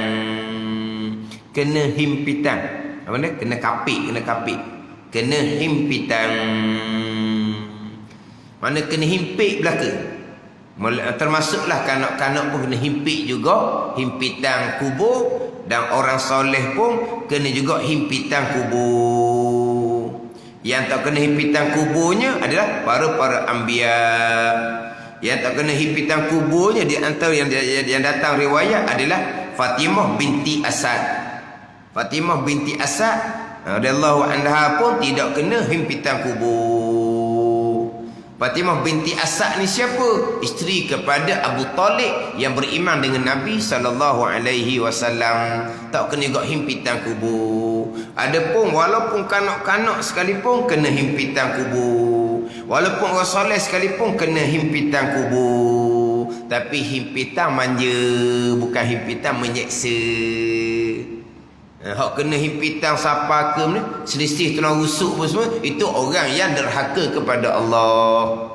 Apa ni? Kena kapit. Kena himpitan. Mana kena himpit belaka. Termasuklah kanak-kanak pun kena himpit juga, himpitan kubur. Dan orang soleh pun kena juga himpitan kubur. Yang tak kena himpitan kuburnya adalah para anbiya. Yang tak kena himpitan kuburnya di antara yang datang riwayat adalah Fatimah binti Asad. Fatimah binti Asad radhiyallahu anha pun tidak kena himpitan kubur. Fatimah binti Asad ni siapa? Isteri kepada Abu Talib yang beriman dengan Nabi SAW. Tak kena juga himpitan kubur. Adapun walaupun kanak-kanak sekalipun kena himpitan kubur. Walaupun orang soleh sekalipun kena himpitan kubur. Tapi himpitan manja, bukan himpitan menyeksa. Hak kena himpitan siapa ke ni, selisih tulang rusuk pun semua, itu orang yang derhaka kepada Allah.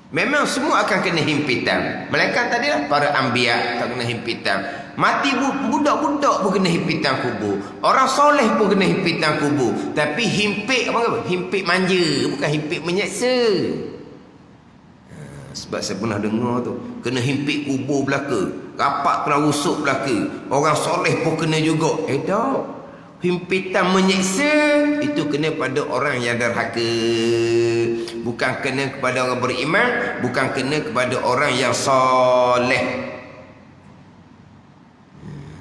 Memang semua akan kena himpitan. Malaikat tadi lah para anbiya tak kena himpitan. Mati budak-budak pun kena himpitan kubur. Orang soleh pun kena himpitan kubur. Tapi himpit apa? Himpit manja, bukan himpit menyeksa. Sebab saya pernah dengar tu, kena himpit kubur belaka, rapat kena rusuk belaka. Orang soleh pun kena juga. Tak. Himpitan menyeksa itu kena pada orang yang derhaka. Bukan kena kepada orang beriman, bukan kena kepada orang yang soleh.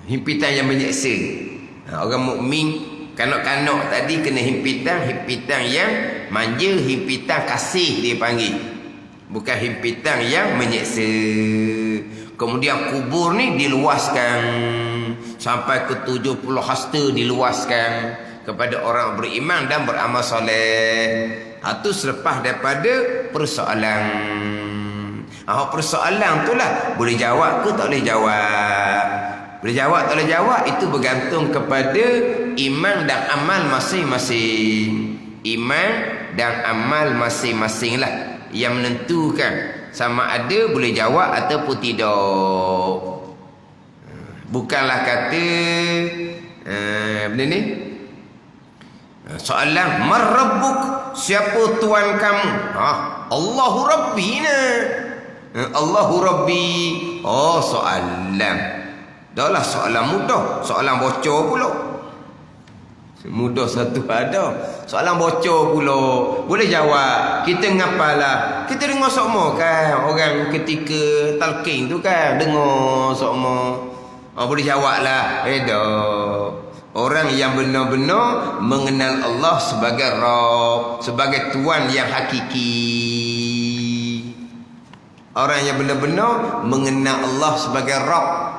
Himpitan yang menyeksa. Orang mukmin kanak-kanak tadi kena himpitan yang manja, himpitan kasih dia panggil. Bukan himpitan yang menyeksa. Kemudian kubur ni diluaskan sampai ke 70 hasta, diluaskan kepada orang beriman dan beramal soleh. Itu selepas daripada persoalan. Persoalan tu lah boleh jawab ke tak boleh jawab. Boleh jawab tak boleh jawab itu bergantung kepada iman dan amal masing-masing. Iman dan amal masing-masing lah yang menentukan sama ada boleh jawab ataupun tidak. Bukanlah kata benda ni soalan marabbuk, siapa tuan kamu? Allahu rabbina. Allahu rabbi. Soalan dahlah soalan mudah, soalan bocor pula. Mudah satu ada, soalan bocor pula. Boleh jawab, kita ngapalah. Kita dengar sokmo kan, orang ketika talqin tu kan dengar sokmo. Boleh jawab lah. Orang yang benar-benar mengenal Allah sebagai Rabb, sebagai Tuhan yang hakiki. Orang yang benar-benar mengenal Allah sebagai Rabb.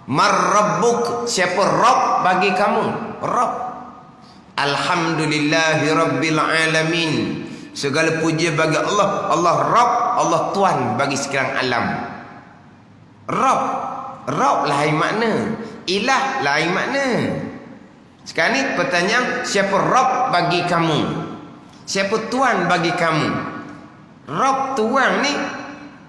Mar-Rabbuk, siapa Rabb bagi kamu? Rabb. Alhamdulillahi Rabbil Alamin. Segala puji bagi Allah. Allah Rabb, Allah Tuhan bagi sekalian alam. Rabb, Rabb lain makna, ilah lain makna. Sekarang ni pertanyaan, siapa Rabb bagi kamu? Siapa Tuhan bagi kamu? Rabb, Tuhan ni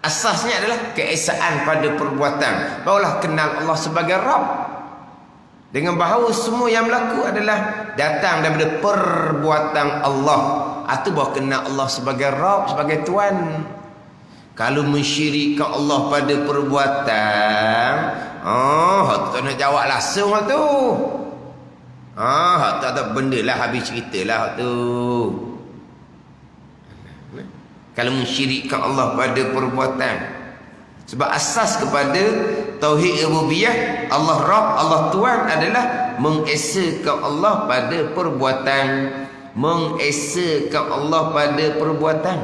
asasnya adalah keesaan pada perbuatan. Barulah kenal Allah sebagai Rabb. Dengan bahawa semua yang berlaku adalah datang daripada perbuatan Allah. itu baru kenal Allah sebagai Rabb, sebagai Tuan. Kalau mensyirikkan Allah pada perbuatan, tak nak jawab langsung tu. Tak ada benda lah, habis cerita lah tu. Kalau mensyirikkan Allah pada perbuatan, sebab asas kepada tauhid rububiyah, Allah Rabb, Allah Tuan adalah mengesakan Allah pada perbuatan. Mengesakan Allah pada perbuatan.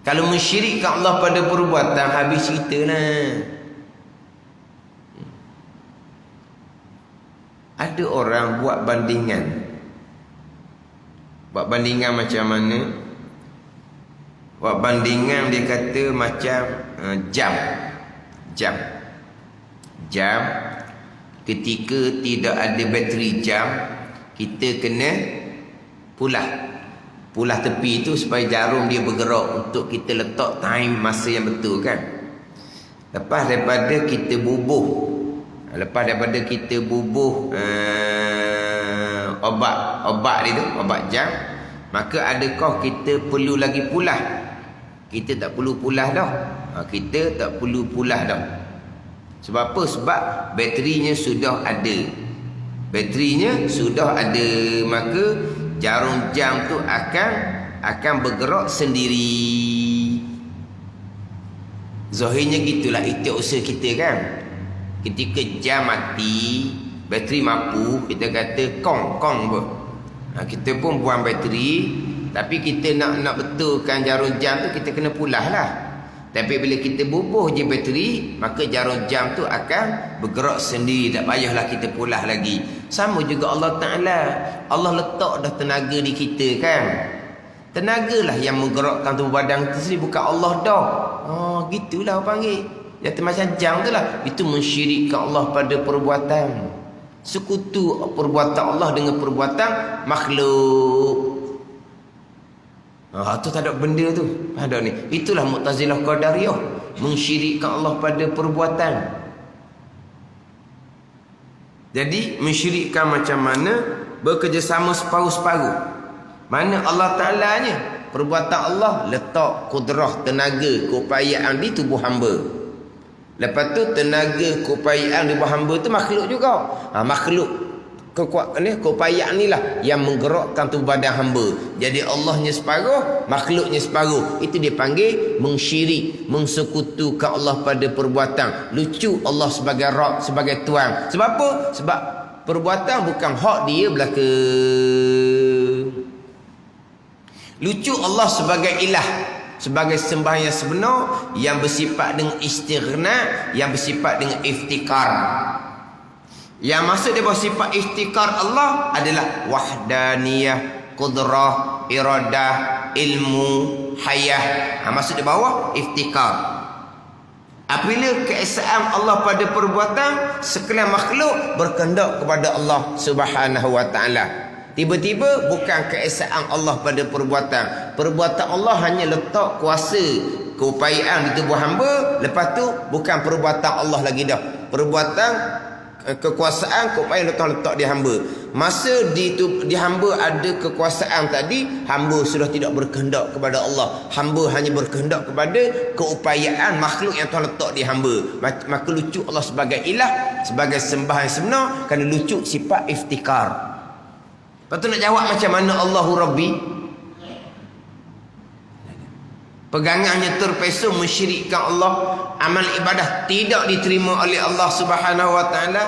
Kalau mensyirikkan Allah pada perbuatan, habis cerita lah. Ada orang buat bandingan. Buat bandingan macam mana? Buat bandingan dia kata macam jam. Ketika tidak ada bateri jam, kita kena pulah tepi itu supaya jarum dia bergerak untuk kita letak time masa yang betul kan. Lepas daripada kita bubuh obat dia tu, obat jam, maka adakah kita perlu lagi pulah? Kita tak perlu pulah dah. Kita tak perlu pulah dah. Sebab apa? Sebab baterinya sudah ada. Maka jarum jam tu akan bergerak sendiri. Zahirnya gitulah ikhtiar usaha kita kan. Ketika jam mati, bateri mampu, kita kata kong pun. Kita pun buang bateri, tapi kita nak betulkan jarum jam tu, kita kena pulah lah. Tapi bila kita bubuh je bateri, maka jarum jam tu akan bergerak sendiri, tak payahlah kita pulah lagi. Sama juga Allah Ta'ala. Allah letak dah tenaga di kita kan. Tenagalah yang menggerakkan tubuh badan kita sendiri, bukan Allah dah. Gitulah orang panggil. Jadi macam jam tu lah. Itu mensyirikkan Allah pada perbuatan. Sekutu perbuatan Allah dengan perbuatan makhluk. Tu tak ada benda tu. Ada ni. Itulah Mu'tazilah Qadariyah. Mensyirikkan Allah pada perbuatan. Jadi mensyirikkan macam mana? Bekerjasama separuh-separuh. Mana Allah Ta'alanya? Perbuatan Allah letak kudrah, tenaga, keupayaan di tubuh hamba. Lepas tu tenaga, keupayaan di tubuh hamba tu makhluk juga. Makhluk keupayaan ni lah yang menggerakkan tubuh badan hamba. Jadi Allahnya separuh, makhluknya separuh. Itu dipanggil mensyirik, mensekutukan Allah pada perbuatan. Lucu Allah sebagai Rabb, sebagai Tuan. Sebab apa? Sebab perbuatan bukan hak dia belaka. Lucu Allah sebagai ilah, sebagai sembahan yang sebenar, yang bersifat dengan istighna, yang bersifat dengan iftikar. Yang maksud dia bersifat iftikar Allah adalah wahdaniyah, qudrah, iradah, ilmu, hayah. Maksud dia bawah iftikar. Apabila keesaan Allah pada perbuatan, sekalian makhluk berkehendak kepada Allah Subhanahu wa taala. Tiba-tiba bukan keesaan Allah pada perbuatan. Perbuatan Allah hanya letak kuasa, keupayaan di tubuh hamba. Lepas tu bukan perbuatan Allah lagi dah. Perbuatan kekuasaan, keupayaan letak di hamba. Masa di hamba ada kekuasaan tadi, hamba sudah tidak berkehendak kepada Allah. Hamba hanya berkehendak kepada keupayaan makhluk yang Tuhan letak di hamba. Maka lucu Allah sebagai ilah, sebagai sembahan sebenar, kerana lucu sifat iftikar. Lepas tu nak jawab macam mana Allahu Rabbi? Pegangannya terpesong mensyirikkan Allah. Amal ibadah tidak diterima oleh Allah Subhanahu wa taala.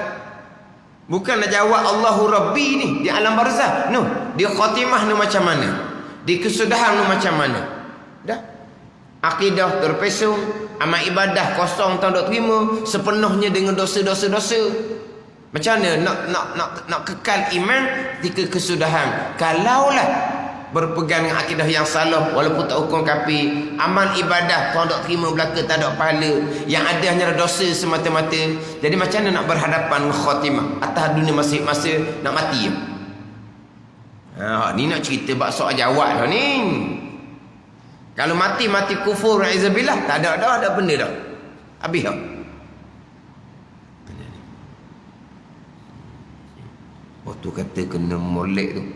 Bukan nak jawab Allahu Rabbi ni di alam barzah. No, di khatimah ni macam mana? Di kesudahan ni macam mana? Dah. Akidah terpesong, amal ibadah kosong, tak nak terima, sepenuhnya dengan dosa-dosa. Macam mana nak kekal iman ketika kesudahan? Kalaulah berpegang dengan akidah yang salah, walaupun tak hukum kafir, amal ibadah Tuhan tak terima belaka, tak ada pahala, yang ada hanyalah dosa semata-mata. Jadi macam mana nak berhadapan dengan khatimah atas dunia masa nak mati? Ni nak cerita bab soal jawab dah ni. Kalau mati kufur, na'izabillah, tak ada benda dah. Habis dah. Waktu kata kena molek tu,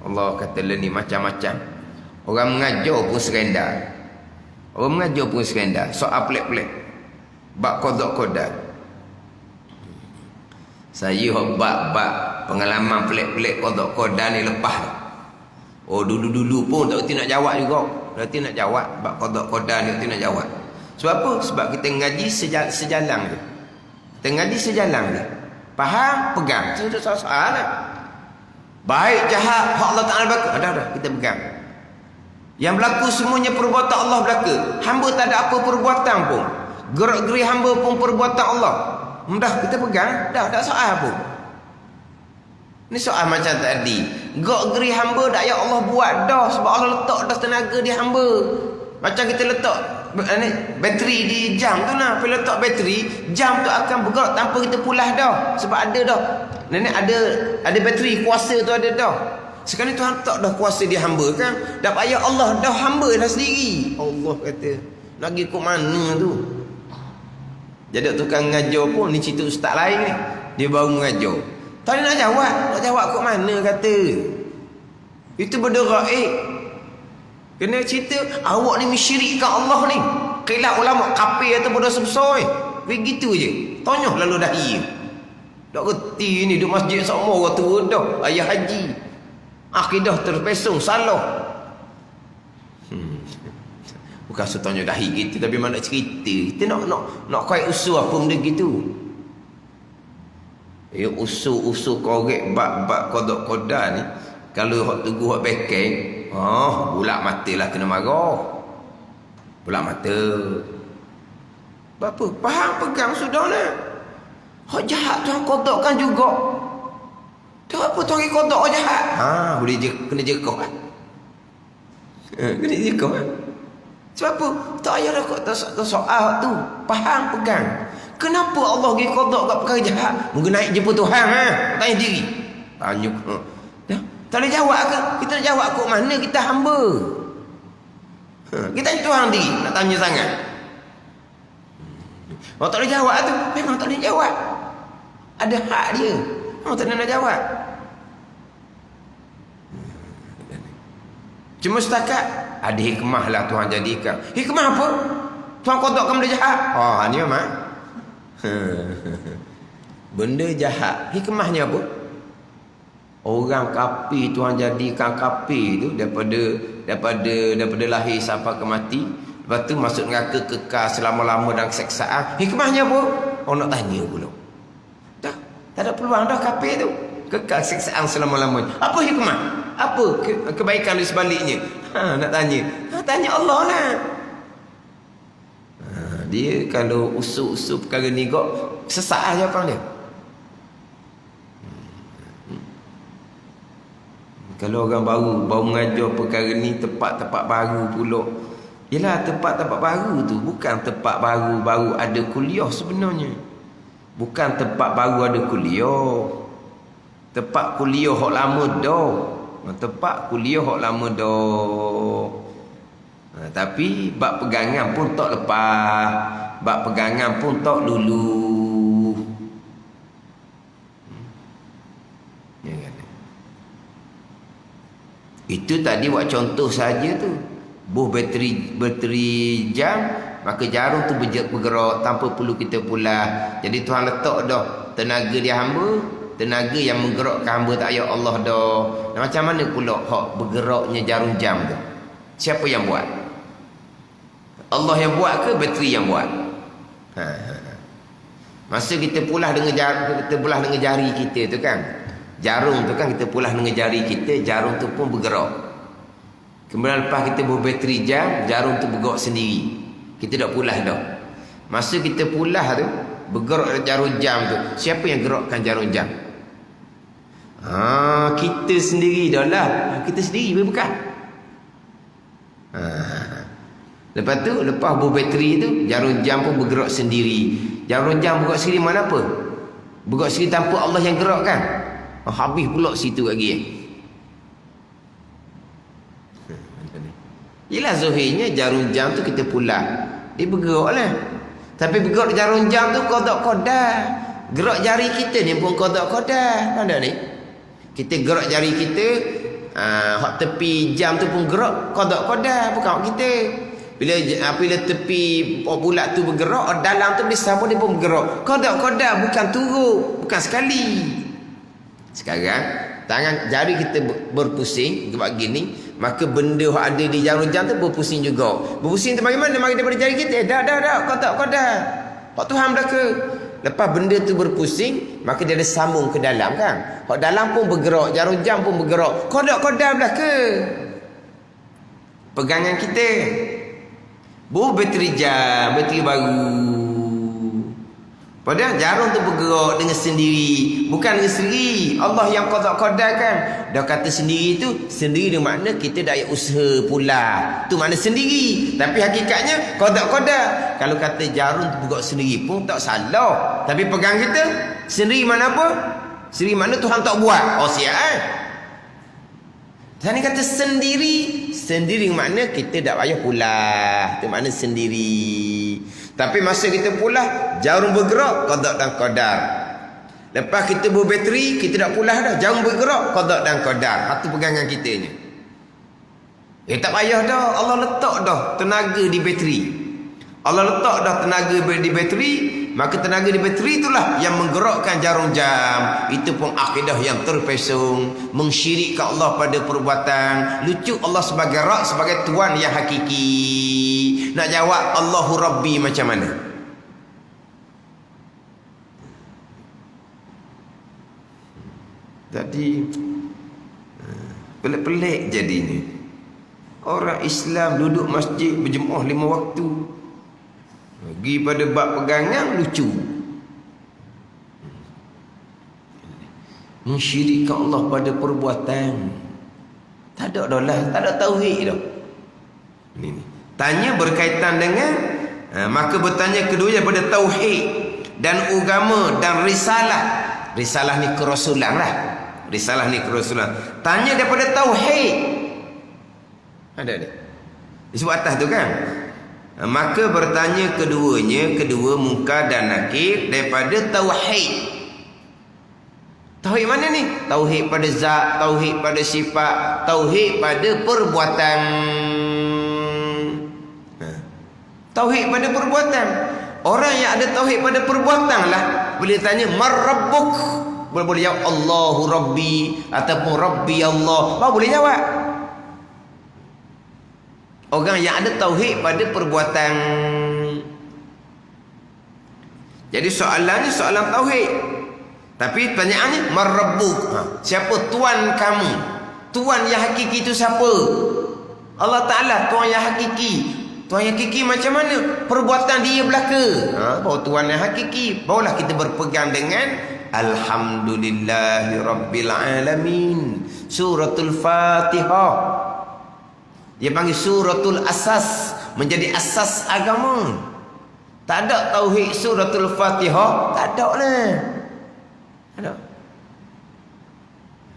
Allah kata ni macam-macam. Orang mengajar pun serendar. Orang mengajar pun serendar. Soal pelik-pelik. Bab qada. Saya bab pengalaman pelik-pelik qada ni lepas. Oh dulu-dulu pun tak reti nak jawab juga. Tak reti nak jawab bab qada ni, tak reti nak jawab. Sebab apa? Sebab kita ngaji sejalan tu. Kita ngaji sejalan tu. Faham? Pegang. Itu soal lah. Baik jahat hak Allah Taala berlaku. Ada kita pegang. Yang berlaku semuanya perbuatan Allah berlaku. Hamba tak ada apa perbuatan pun. Gerak-geri hamba pun perbuatan Allah. Dah kita pegang, dah tak soal pun. Ni soal macam tadi. Gerak-geri hamba dak ya Allah buat dah sebab Allah letak dah tenaga di hamba. Macam kita letak bateri di jam tu lah. Bila letak bateri, jam tu akan bergerak tanpa kita pulas dah. Sebab ada dah. Nenek ada bateri, kuasa tu ada dah. Sekarang Tuhan tak dah kuasa di hamba kan. Dah payah Allah dah hamba dah sendiri. Allah kata, nak pergi ke mana tu? Jadi tukang ngajar pun ni cerita ustaz lain ni. Dia baru mengajar. Tak nak jawab. Nak jawab ke mana kata. Itu benda gaib. Kena cerita awak ni mensyirikkan Allah ni. Khilaf ulama kafir atau bodoh sebesar ni. Begitu je. Tanya lalu dahi. Tak reti ni di masjid semua orang tua dah. Ayah haji. Akidah terpesong salah. Bukan setanya dahi kita tapi mana cerita. Kita nak kait usul apa benda gitu. Usul korek bab qada ni kalau hak teguh hak bekeng, bulat matalah kena marah. Bulat mata. Apa? Faham pegang sudah lah. Hak jahat Tuhan qadakan juga. Tak apa Tuhan qada hak jahat. Boleh kena jekah. Kena jekah. Sebab apa? Tak payah dah kau soal tu. Faham pegang. Kenapa Allah pergi qada kat perkara jahat? Mungkin naik jumpa Tuhan tanya diri. Tanya. Tak boleh jawab ke? Kita nak jawab kok mana kita hamba. Kita tanya Tuhan diri. Nak tanya sangat. Kalau tak boleh jawab tu, memang tak boleh jawab. Ada hak dia. Orang tak nak jawab. Cuma setakat ada hikmah lah Tuhan jadikan. Hikmah apa? Tuhan qadakan benda jahat. Ni memang. Benda jahat. Hikmahnya apa? Orang kafir Tuhan jadikan kafir tu daripada lahir sampai ke mati. Lepas tu masuk neraka kekal selama-lama dalam keseksaan. Hikmahnya apa? Orang nak tanya pula. Dah, tak ada peluang dah kafir tu. Kekal keseksaan selama-lamanya. Apa hikmah? Apa kebaikan di sebaliknya? Nak tanya. Tanya Allah lah. Dia kalau usul-usul perkara ni kok sesat aja jawapan dia. Kalau orang baru mengajar perkara ni tempat-tempat baru pula. Yalah tempat-tempat baru tu bukan tempat baru ada kuliah sebenarnya. Bukan tempat baru ada kuliah. Tempat kuliah hak lama dah. Tempat kuliah hak lama dah. Tapi bab pegangan pun tak lepas. Bab pegangan pun tak lulu. Ya kan? Itu tadi buat contoh saja tu. Buh bateri jam, maka jarum tu bergerak tanpa perlu kita pulas. Jadi Tuhan letak dah tenaga dia hamba, tenaga yang menggerakkan hamba tak payah Allah dah. Macam mana pula hak bergeraknya jarum jam tu? Siapa yang buat? Allah yang buat ke bateri yang buat? Masa kita pulas dengan jari kita tu kan. Jarum tu kan kita pulas dengan jari kita, jarum tu pun bergerak. Kemudian lepas kita bawa bateri jam, jarum tu bergerak sendiri. Kita dah pulas dah. Masa kita pulas tu, bergerak jarum jam tu. Siapa yang gerakkan jarum jam? Kita sendiri dah lah. Kita sendiri bukan. Lepas tu, lepas bawa bateri tu, jarum jam pun bergerak sendiri. Jarum jam bergerak sendiri mana apa? Bergerak sendiri tanpa Allah yang gerakkan. Habis pula situ lagi. Yelah zuhirnya jarum jam tu kita pulang. Dia bergerak lah. Tapi bergerak jarum jam tu qada. Gerak jari kita ni pun qada. Tanda ni. Kita gerak jari kita hak tepi jam tu pun gerak, qada bukan hak kita. Bila tepi bulat tu bergerak, dalam tu bisa pun dia pun bergerak. Qada bukan turut, bukan sekali. Sekarang tangan jari kita berpusing buat gini, maka benda yang ada di jarum jam tu berpusing juga. Berpusing tu bagaimana? Mari daripada jari kita. Dah. Qada. Hak Tuhan belaka. Lepas benda tu berpusing, maka dia ada sambung ke dalam kan. Hak dalam pun bergerak, jarum jam pun bergerak. Qada belaka. Pegangan kita. Bateri jam, bateri baru. Padahal jarum tu bergerak dengan sendiri, bukan dengan sendiri. Allah yang qada-qadakan. Dah kata sendiri tu, sendiri dia makna kita dah usaha pula. Tu makna sendiri. Tapi hakikatnya qada. Kalau kata jarum tu bergerak sendiri pun tak salah. Tapi pegang kita, sendiri mana apa? Sendiri makna Tuhan tak buat. Oh siap Tadi kata sendiri. Sendiri makna kita tak payah pula. Itu makna sendiri. Tapi masa kita pula, jarum bergerak, qada dan qadar. Lepas kita berbateri, kita tak pula dah. Jarum bergerak, qada dan qadar. Itu pegangan kita ni. Tak payah dah. Allah letak dah tenaga di bateri. Allah letak dah tenaga di bateri. Maka tenaga di bateri itulah yang menggerakkan jarum jam. Itu pun akidah yang terpesong, mengsyirikkan Allah pada perbuatan. Lucu Allah sebagai Rabb, sebagai Tuhan yang hakiki. Nak jawab Allahu Rabbi macam mana? Jadi pelik-pelik jadinya. Orang Islam duduk masjid berjemaah 5 waktu, pergi pada bab pegangan lucu. Mensyirikkan Allah pada perbuatan. Tak ada dah lah, tak ada tauhid dah. Ini. Tanya berkaitan dengan maka bertanya kedua daripada tauhid dan agama dan risalah. Risalah ni kerasulan lah. Risalah ni kerasulan. Tanya daripada tauhid. Ada. Di sebelah atas tu kan. Maka bertanya keduanya, kedua Munkar dan Nakir daripada tauhid. Tauhid mana ni? Tauhid pada zat, tauhid pada sifat, tauhid pada perbuatan. Tauhid pada perbuatan. Orang yang ada tauhid pada perbuatan lah, boleh tanya mar rabbuk, boleh jawab Allahu Rabbi ataupun Rabbi Allah. Boleh jawab. Orang yang ada tauhid pada perbuatan. Jadi soalannya soalan tauhid. Tapi pertanyaannya mar rabbuk. Siapa Tuhan kamu? Tuhan yang hakiki itu siapa? Allah Ta'ala Tuhan yang hakiki. Tuhan yang hakiki macam mana? Perbuatan dia belaka. Bahawa Tuhan yang hakiki. Barulah kita berpegang dengan Alhamdulillahi Rabbil Alamin. Suratul Fatihah. Dia panggil suratul asas. Menjadi asas agama. Tak ada tauhid suratul Fatihah. Tak ada lah. Ada.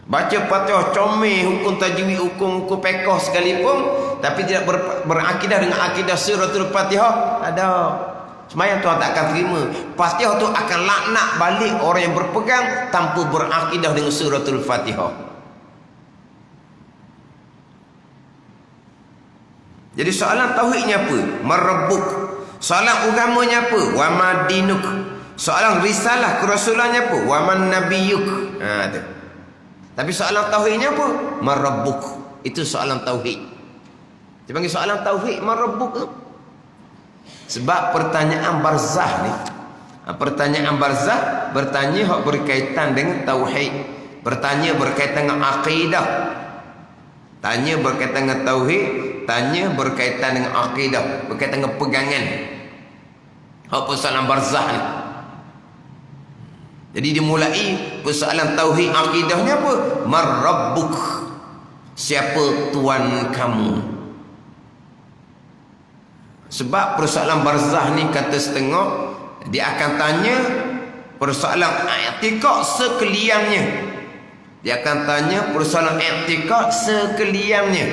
Baca Fatihah comel hukum tajwid, hukum fiqh sekalipun, tapi tidak berakidah dengan akidah suratul Fatihah, ada. Sembahyang Tuhan tak akan terima. Fatihah tu akan laknat balik orang yang berpegang tanpa berakidah dengan suratul Fatihah. Jadi soalan tauhidnya apa? Marabbuk. Soalan agamanya apa? Wa madinuk. Soalan risalah kerasulannya apa? Wa man nabiyyuk. Tu. Tapi soalan tauhidnya apa? Marabbuk. Itu soalan tauhid. Dia panggil soalan tauhid marabbuk tu. Sebab pertanyaan barzah ni, pertanyaan barzah bertanya hak berkaitan dengan tauhid, bertanya berkaitan dengan akidah. Tanya berkaitan dengan tauhid, tanya berkaitan dengan akidah, berkaitan dengan pegangan. Hak persoalan barzah ni. Jadi dimulai persoalan tauhid akidahnya apa? Mar rabbuk. Siapa Tuhan kamu? Sebab persoalan barzah ni kata setengah, dia akan tanya persoalan i'tiqad sekaliannya. Dia akan tanya persoalan i'tiqad sekaliannya.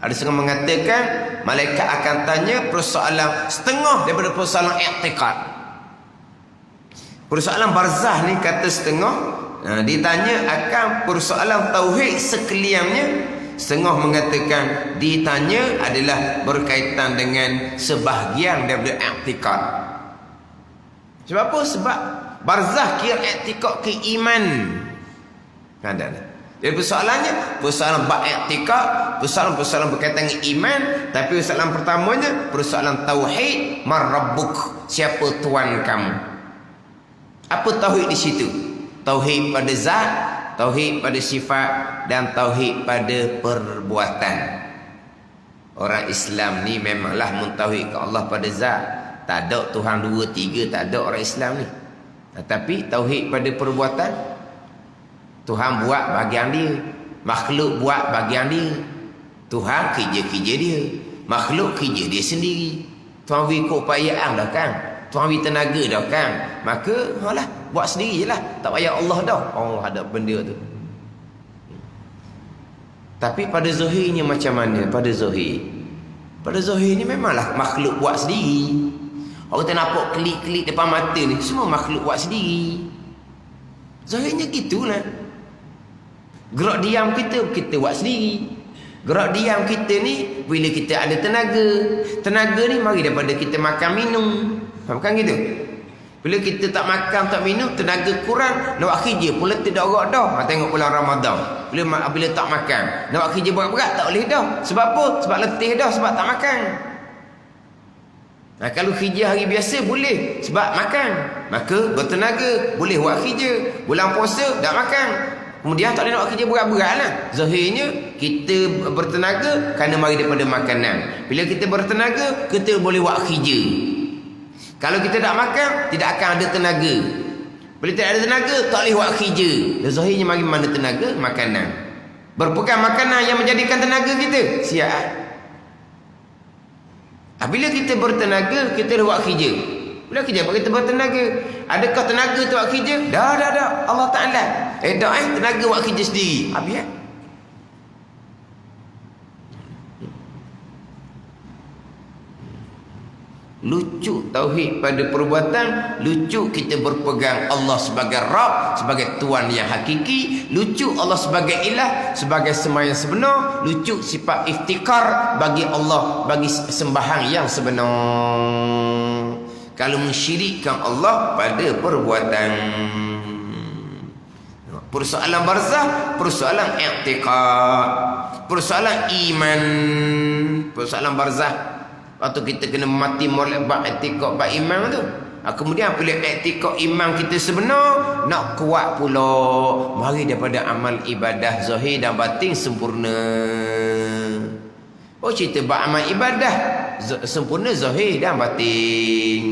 Ada setengah mengatakan malaikat akan tanya persoalan setengah daripada persoalan i'tiqad. Persoalan barzah ni kata setengah Ditanya akan persoalan tauhid sekaliannya, setengah mengatakan ditanya adalah berkaitan dengan sebahagian daripada i'tikad. Sebab apa? Sebab barzah kira i'tikad ke iman. Ada. Jadi persoalan bab i'tikad, persoalan berkaitan dengan iman, tapi persoalan pertamanya persoalan tauhid, man rabbuk, siapa tuan kamu. Apa tauhid di situ? Tauhid pada zat, tauhid pada sifat, dan tauhid pada perbuatan. Orang Islam ni memanglah mentauhidkan Allah pada zat. Tak ada Tuhan 2, 3, tak ada orang Islam ni. Tetapi tauhid pada perbuatan, Tuhan buat bahagian dia, makhluk buat bahagian dia. Tuhan kerja-kerja dia, makhluk kerja dia sendiri. Tuhan beri keupayaan dah kan, Tuhan beri tenaga dah kan. Maka alah, buat sendiri je lah, tak payah Allah dah. Oh, ada benda tu. Tapi pada zahirnya macam mana? Pada zahir ni memanglah makhluk buat sendiri. Orang kita nampak klik-klik depan mata ni, semua makhluk buat sendiri. Zahirnya gitulah. Gerak diam kita buat sendiri. Gerak diam kita ni bila kita ada tenaga. Tenaga ni mari daripada kita makan minum. Bukan gitu? Bila kita tak makan tak minum, tenaga kurang, nak buat kerja pula tidak gerak dah. Tengok bulan Ramadan, bila tak makan, nak buat kerja berat-berat tak boleh dah. Sebab apa? Sebab letih dah, sebab tak makan. Kalau kerja hari biasa boleh sebab makan, maka bertenaga, boleh buat kerja. Bulan puasa tak makan, kemudian tak boleh nak buat kerja berat-berat lah. Zahirnya kita bertenaga kerana mari daripada makanan. Bila kita bertenaga, kita boleh buat kerja. Kalau kita tak makan, tidak akan ada tenaga. Bila tidak ada tenaga, tak boleh buat kerja. Zahirnya mari mana tenaga? Makanan. Berpegang makanan yang menjadikan tenaga kita. Siap. Bila kita bertenaga, kita dah buat kerja. Bila kerja, kita bertenaga. Adakah tenaga tu buat kerja? Dah. Allah Ta'ala. Tenaga buat kerja sendiri. Habis lucu tauhid pada perbuatan, lucu kita berpegang Allah sebagai Rabb, sebagai Tuhan yang hakiki, lucu Allah sebagai ilah, sebagai sembahyang sebenar, lucu sifat iftikar bagi Allah, bagi sembahyang yang sebenar. Kalau mensyirikkan Allah pada perbuatan, persoalan barzah, persoalan i'tikad, persoalan iman, persoalan barzah. Waktu kita kena mati molek bab i'tikad bab iman tu. Kemudian bila i'tikad iman kita sebenar, nak kuat pula, mari daripada amal ibadah zahir dan batin sempurna. Oh, cerita bab amal ibadah sempurna zahir dan batin.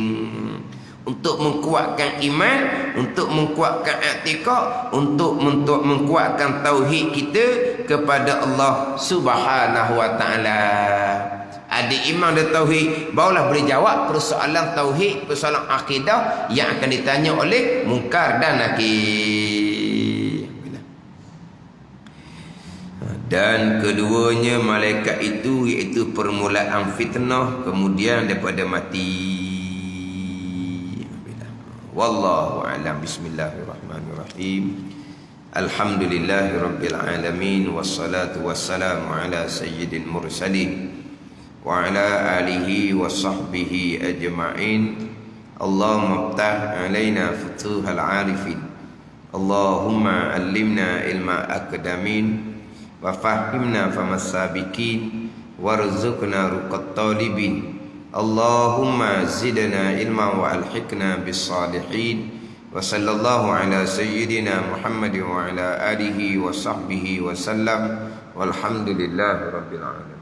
Untuk mengkuatkan iman, untuk mengkuatkan i'tikad, untuk mengkuatkan tauhid kita kepada Allah Subhanahu wa taala. Ada iman dan tauhid, barulah boleh jawab persoalan tauhid, persoalan akidah yang akan ditanya oleh Munkar dan Nakir. Dan keduanya malaikat itu, iaitu permulaan fitnah, kemudian daripada mati. Wallahu a'lam. Bismillahirrahmanirrahim. Alhamdulillahirabbil alamin, wassalatu wassalamu ala sayyidil mursalin wa ala alihi wa sahbihi ajma'in. Allahumma iftah alaina futuhal arifin, Allahumma allimna ilma akdamin, wa fahimna famas sabiqin, warzuqna ruqat talibin. Allahumma zidna ilma wa alhiqna bis salihin. Wa sallallahu ala sayyidina Muhammad wa ala alihi wa sahbihi wa sallam. Walhamdulillahi rabbil alamin.